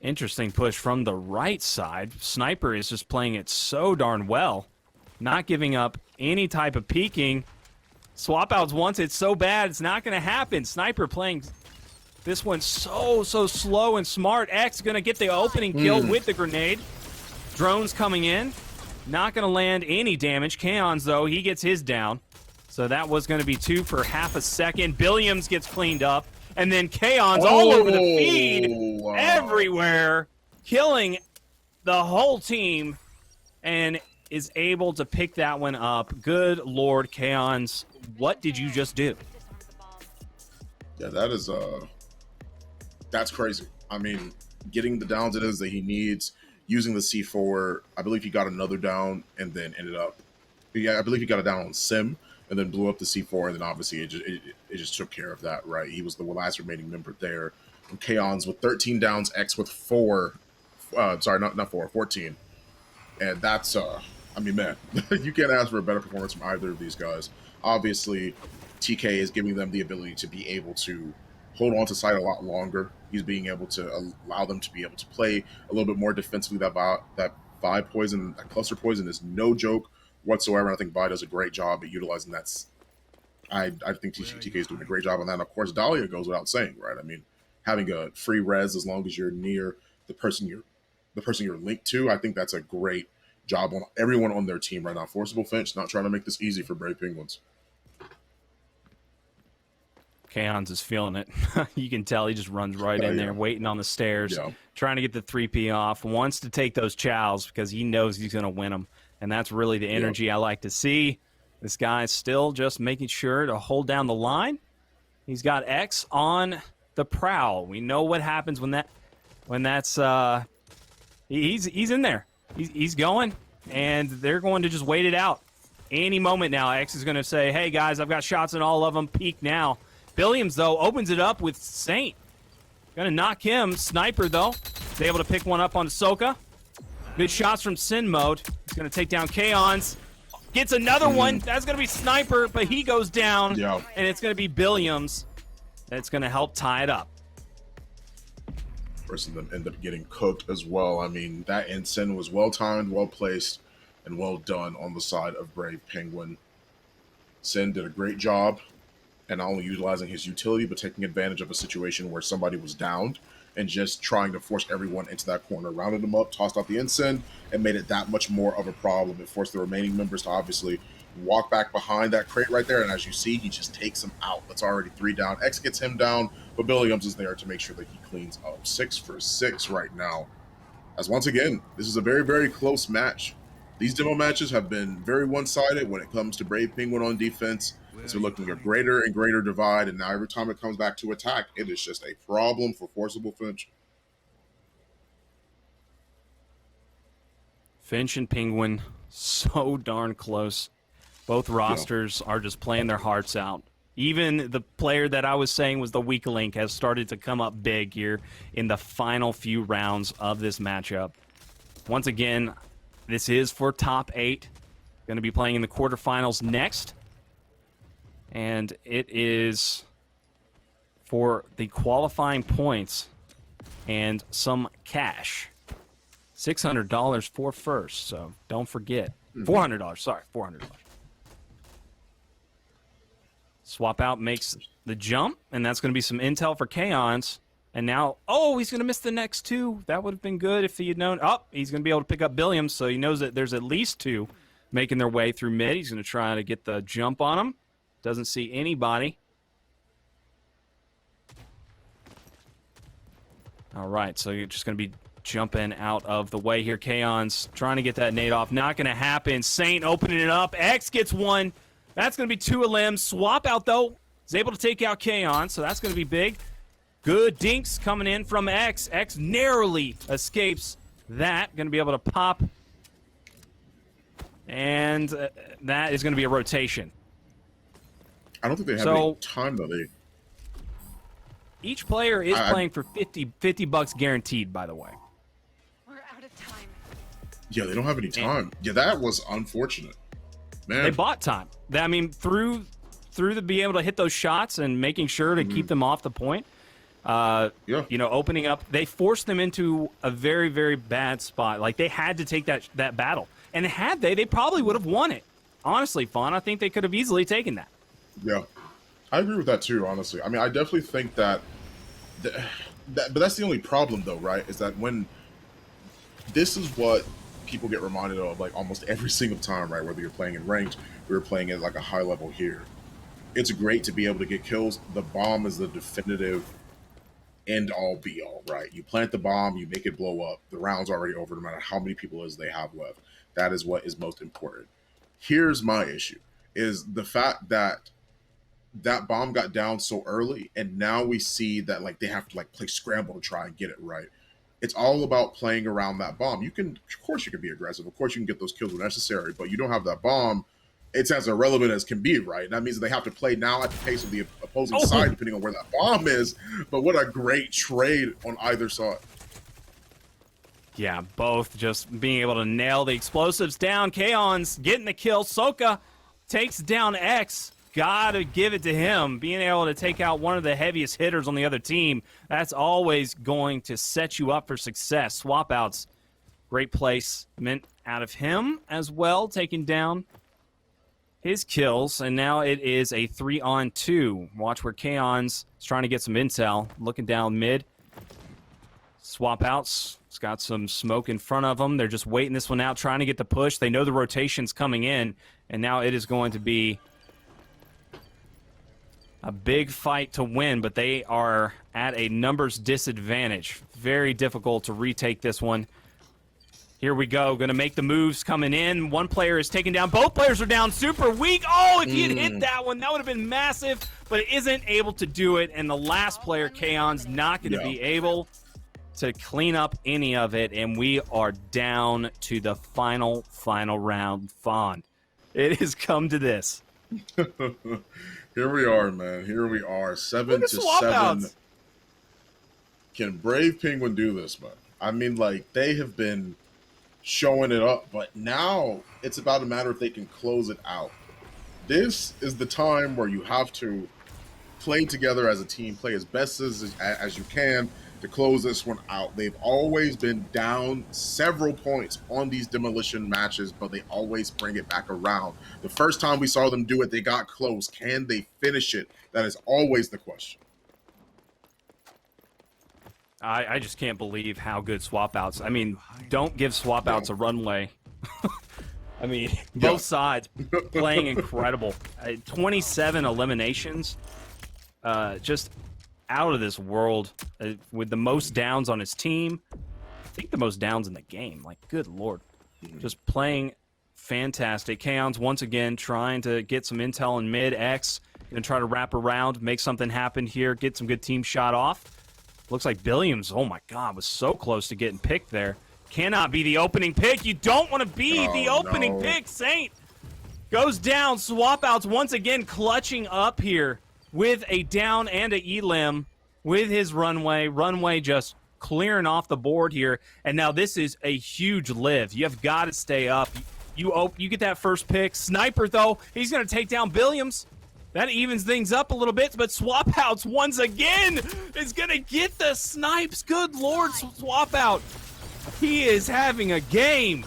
interesting push from the right side. Sniper is just playing it so darn well. Not giving up any type of peeking. Swap outs wants it so bad, it's not going to happen. Sniper playing this one so slow and smart. X going to get the opening kill with the grenade. Drones coming in. Not going to land any damage. Kaons, though, he gets his down. So that was going to be 2 for half a second. Billiams gets cleaned up. And then Kaons all over the feed, everywhere, killing the whole team, and is able to pick that one up. Good Lord, Kaons, what did you just do? Yeah, that is that's crazy. I mean, getting the downs it is that he needs, using the C4. I believe he got another down and then ended up. Yeah, I believe he got a down on Sim and then blew up the C4, and then obviously it just took care of that, right? He was the last remaining member there. And Kaons with 13 downs, X with 4. Sorry, not 4, 14. And that's, I mean, man, you can't ask for a better performance from either of these guys. Obviously, TK is giving them the ability to be able to hold on to site a lot longer. He's being able to allow them to be able to play a little bit more defensively. That vibe poison, that cluster poison is no joke whatsoever. And I think Vi does a great job at utilizing that. I think TK is doing a great job on that. And of course, Dahlia goes without saying, right? I mean, having a free res as long as you're near the person you're linked to, I think that's a great job on everyone on their team right now. Forcible Finch not trying to make this easy for Brave Penguins. Kaons is feeling it. You can tell he just runs right in there, waiting on the stairs, trying to get the 3P off, wants to take those chows because he knows he's going to win them. And that's really the energy I like to see. This guy's still just making sure to hold down the line. He's got X on the prowl. We know what happens when that's he's in there. He's going, and they're going to just wait it out. Any moment now, X is going to say, hey, guys, I've got shots in all of them. Peek now. Billiams, though, opens it up with Saint. Going to knock him. Sniper, though, is able to pick one up on Ahsoka. Good shots from Sin Mode. He's going to take down Kaons. Gets another one. That's going to be Sniper, but he goes down. And it's going to be Billiams. That's going to help tie it up. Person then end up getting cooked as well. I mean, that Ensign was well-timed, well-placed, and well done on the side of Brave Penguin. Sin did a great job, and not only utilizing his utility, but taking advantage of a situation where somebody was downed and just trying to force everyone into that corner. Rounded them up, tossed out the ensign, and made it that much more of a problem. It forced the remaining members to obviously walk back behind that crate right there, and as you see, he just takes him out. That's already 3 down. X gets him down, but Williams is there to make sure that he cleans up. 6 for 6 right now. As once again, this is a very, very close match. These demo matches have been very one-sided when it comes to Brave Penguin on defense. It's been looking a greater and greater divide, and now every time it comes back to attack, it is just a problem for Forcible Finch. Finch and Penguin, so darn close. Both rosters are just playing their hearts out. Even the player that I was saying was the weak link has started to come up big here in the final few rounds of this matchup. Once again, this is for top 8. Going to be playing in the quarterfinals next. And it is for the qualifying points and some cash. $600 for first, so don't forget. $400, sorry, $400. Swap out makes the jump, and that's going to be some intel for Kaons. And now, oh, he's going to miss the next 2. That would have been good if he had known. Oh, he's going to be able to pick up Billiams, so he knows that there's at least 2 making their way through mid. He's going to try to get the jump on him. Doesn't see anybody. All right, so you're just going to be jumping out of the way here. Kaons trying to get that nade off. Not going to happen. Saint opening it up. X gets 1. That's going to be 2 limbs. Swap out, though. Is able to take out Kaon, so that's going to be big. Good dinks coming in from X. X narrowly escapes that. Going to be able to pop. And that is going to be a rotation. I don't think they have any time, though. Each player is playing for $50 guaranteed, by the way. We're out of time. Yeah, they don't have any time. Yeah, that was unfortunate. Man. They bought time. I mean, through the being able to hit those shots and making sure to keep them off the point. You know, opening up, they forced them into a very, very bad spot. Like, they had to take that battle. And had they probably would have won it. Honestly, Fawn, I think they could have easily taken that. Yeah, I agree with that too, honestly. I mean, I definitely think but that's the only problem, though, right? Is that when this is what people get reminded of, like, almost every single time, right? Whether you're playing in ranked, or you're playing at, like, a high level here. It's great to be able to get kills. The bomb is the definitive end-all, be-all, right? You plant the bomb, you make it blow up. The round's already over, no matter how many people they have left. That is what is most important. Here's my issue, is the fact that that bomb got down so early, and now we see that, like, they have to, like, play scramble to try and get it right. It's all about playing around that bomb. You can, of course, you can be aggressive. Of course, you can get those kills when necessary, but you don't have that bomb. It's as irrelevant as can be, right? And that means that they have to play now at the pace of the opposing side, depending on where that bomb is. But what a great trade on either side. Yeah, both just being able to nail the explosives down. Kaon's getting the kill. Soka takes down X. Gotta give it to him. Being able to take out one of the heaviest hitters on the other team, that's always going to set you up for success. Swap outs, great placement out of him as well, taking down his kills. And now it is a 3-on-2. Watch where Kaon's trying to get some intel. Looking down mid. Swap outs. It's got some smoke in front of them. They're just waiting this one out, trying to get the push. They know the rotation's coming in, and now it is going to be a big fight to win, but they are at a numbers disadvantage. Very difficult to retake this one. Here we go. Going to make the moves coming in. One player is taken down. Both players are down. Super weak. Oh, if he had hit that one, that would have been massive, but isn't able to do it. And the last player, Kaon's, not going to be able to clean up any of it. And we are down to the final round. Fawn, it has come to this. Here we are, man. Here we are. 7-7. Outs. Can Brave Penguin do this, man? I mean, like, they have been showing it up, but now it's about a matter if they can close it out. This is the time where you have to play together as a team, play as best as you can to close this one out. They've always been down several points on these demolition matches, but they always bring it back around. The first time we saw them do it, they got close. Can they finish it? That is always the question. I just can't believe how good swap outs. I mean, don't give swap outs a runway. I mean, both sides playing incredible. 27 eliminations, just out of this world, with the most downs on his team. I think the most downs in the game. Like, good lord. Just playing fantastic. Kaon's once again trying to get some intel in mid. X gonna try to wrap around, make something happen here, get some good team shot off. Looks like Billiams, oh my god, was so close to getting picked there. Cannot be the opening pick. You don't want to be the opening pick, Saint. Goes down. Swap outs once again clutching up here with a down and a elim with his runway. Runway just clearing off the board here. And now this is a huge live. You have got to stay up. You get that first pick. Sniper, though, he's going to take down Billiams. That evens things up a little bit, but Swap Outs once again is going to get the snipes. Good lord, Swap Out. He is having a game.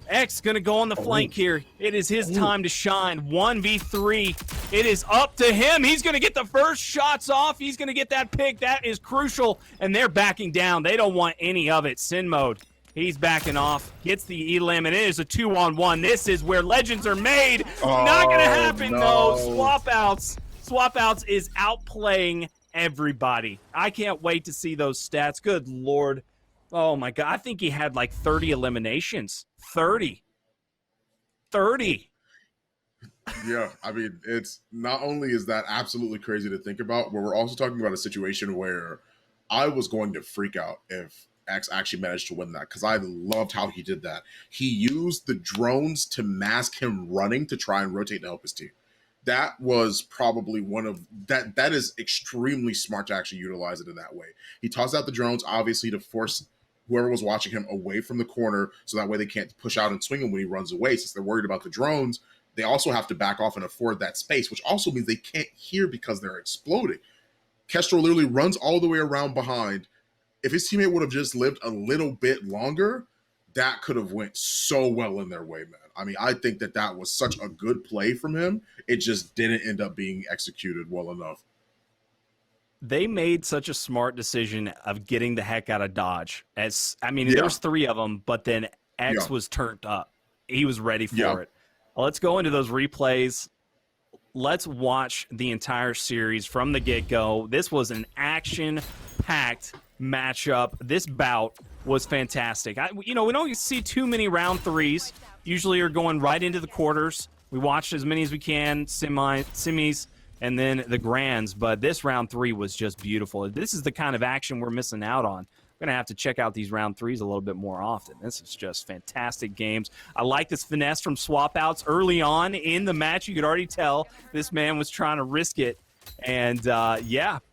X going to go on the flank here. It is his time to shine. 1v3. It is up to him. He's going to get the first shots off. He's going to get that pick. That is crucial, and they're backing down. They don't want any of it. Sin mode. He's backing off, gets the elim, and it is a 2-on-1. This is where legends are made. Not going to happen, though. Swap Outs. Swap Outs is outplaying everybody. I can't wait to see those stats. Good lord. Oh, my God. I think he had like 30 eliminations. 30. Yeah, I mean, it's not only is that absolutely crazy to think about, but we're also talking about a situation where I was going to freak out if X actually managed to win that, because I loved how he did that. He used the drones to mask him running to try and rotate to help his team. That was probably one of that is extremely smart to actually utilize it in that way. He tossed out the drones, obviously, to force whoever was watching him away from the corner, so that way they can't push out and swing him when he runs away. Since they're worried about the drones, they also have to back off and afford that space, which also means they can't hear because they're exploding. Kestrel literally runs all the way around behind. If his teammate would have just lived a little bit longer, that could have went so well in their way, man. I mean, I think that was such a good play from him. It just didn't end up being executed well enough. They made such a smart decision of getting the heck out of Dodge. There was 3 of them, but then X was turned up. He was ready for it. Let's go into those replays. Let's watch the entire series from the get-go. This was an action-packed matchup. This bout was fantastic. We don't see too many round 3s. Usually are going right into the quarters. We watched as many as we can, semis, and then the grands. But this round 3 was just beautiful. This is the kind of action we're missing out on. We're going to have to check out these round 3s a little bit more often. This is just fantastic games. I like this finesse from Swap Outs early on in the match. You could already tell this man was trying to risk it. And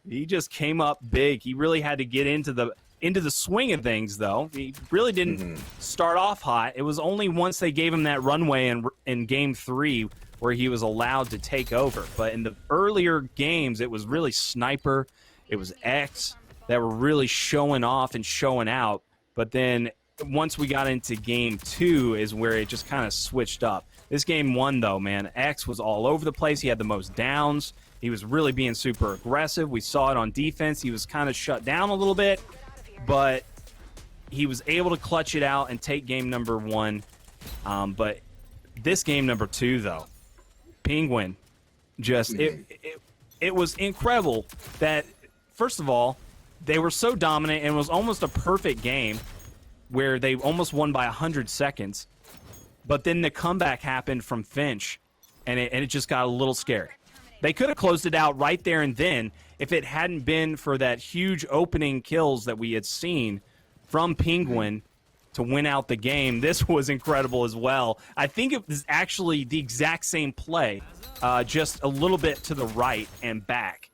he just came up big. He really had to get into the swing of things, though. He really didn't start off hot. It was only once they gave him that runway in game 3 where he was allowed to take over. But in the earlier games, it was really Sniper, it was X that were really showing off and showing out. But then once we got into game 2 is where it just kind of switched up. This game 1, though, man, X was all over the place. He had the most downs. He was really being super aggressive. We saw it on defense. He was kind of shut down a little bit, but he was able to clutch it out and take game number 1. But this game number 2, though, Penguin, just it was incredible that, first of all, they were so dominant, and it was almost a perfect game where they almost won by 100 seconds. But then the comeback happened from Finch, and it just got a little scary. They could have closed it out right there and then if it hadn't been for that huge opening kills that we had seen from Penguin to win out the game. This was incredible as well. I think it was actually the exact same play, just a little bit to the right and back,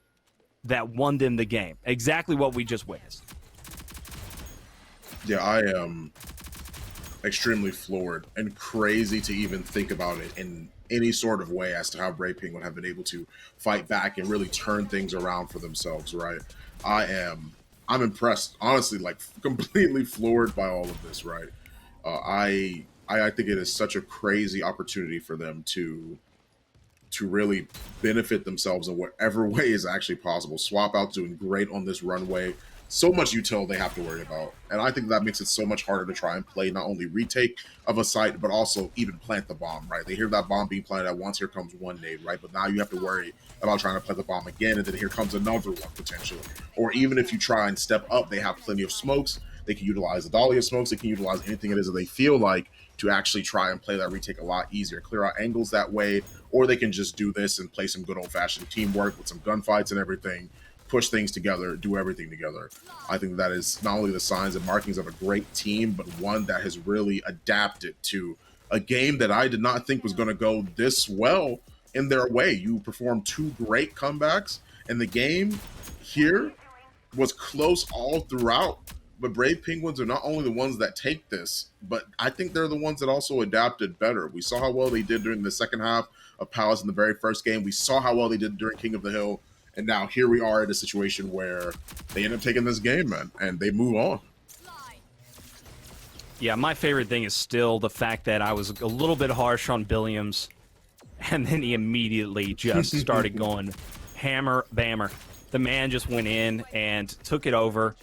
that won them the game. Exactly what we just witnessed. Yeah, I am extremely floored and crazy to even think about it in any sort of way as to how Brave Penguin have been able to fight back and really turn things around for themselves, right? I'm impressed, honestly, like completely floored by all of this, right? I think it is such a crazy opportunity for them to really benefit themselves in whatever way is actually possible. Swap Out doing great on this runway, so much util they have to worry about. And I think that makes it so much harder to try and play not only retake of a site, but also even plant the bomb, right? They hear that bomb being planted at once, here comes one nade, right? But now you have to worry about trying to plant the bomb again, and then here comes another one potentially. Or even if you try and step up, they have plenty of smokes. They can utilize the Dahlia smokes. They can utilize anything it is that they feel like to actually try and play that retake a lot easier, clear out angles that way, or they can just do this and play some good old-fashioned teamwork with some gunfights and everything, push things together, do everything together. I think that is not only the signs and markings of a great team, but one that has really adapted to a game that I did not think was going to go this well in their way. You performed 2 great comebacks, and the game here was close all throughout. But Brave Penguins are not only the ones that take this, but I think they're the ones that also adapted better. We saw how well they did during the second half of Palace in the very first game. We saw how well they did during King of the Hill. And now here we are in a situation where they end up taking this game, man, and they move on. Yeah, my favorite thing is still the fact that I was a little bit harsh on Billiams, and then he immediately just started going hammer bammer. The man just went in and took it over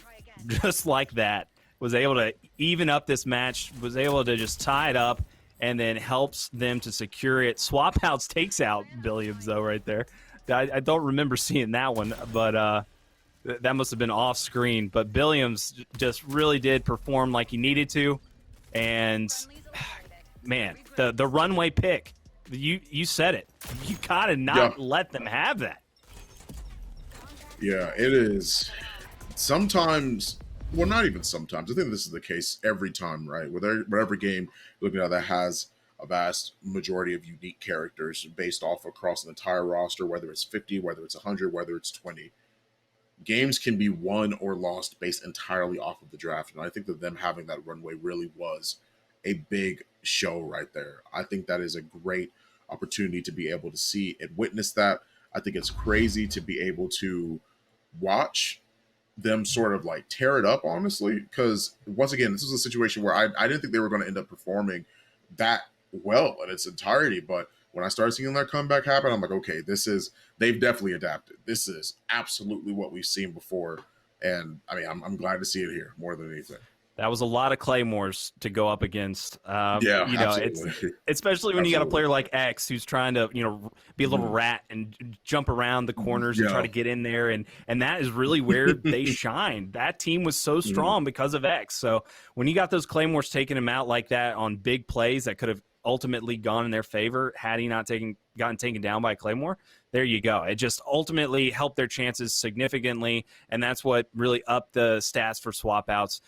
just like that. Was able to even up this match, was able to just tie it up, and then helps them to secure it. Swap outs takes out Billiams, though, right there. I don't remember seeing that one, but that must have been off screen. But Billiams just really did perform like he needed to, and man, the runway pick, you said it. You gotta not let them have that. Yeah, it is. Sometimes, well, not even sometimes. I think this is the case every time, right? Whatever game you're looking at that has a vast majority of unique characters based off across an entire roster, whether it's 50, whether it's 100, whether it's 20. Games can be won or lost based entirely off of the draft. And I think that them having that runway really was a big show right there. I think that is a great opportunity to be able to see and witness that. I think it's crazy to be able to watch them sort of like tear it up, honestly, because once again, this was a situation where I didn't think they were going to end up performing that well in its entirety. But when I started seeing that comeback happen, I'm like, okay, they've definitely adapted. This is absolutely what we've seen before. And I mean, I'm glad to see it here more than anything. That was a lot of claymores to go up against. Yeah, you know, absolutely. it's especially when you got a player like X who's trying to, be a little rat and jump around the corners and try to get in there, and that is really where they shine. That team was so strong because of X. So when you got those claymores taking him out like that on big plays that could have ultimately gone in their favor had he not gotten taken down by a claymore, there you go. It just ultimately helped their chances significantly, and that's what really upped the stats for swap outs.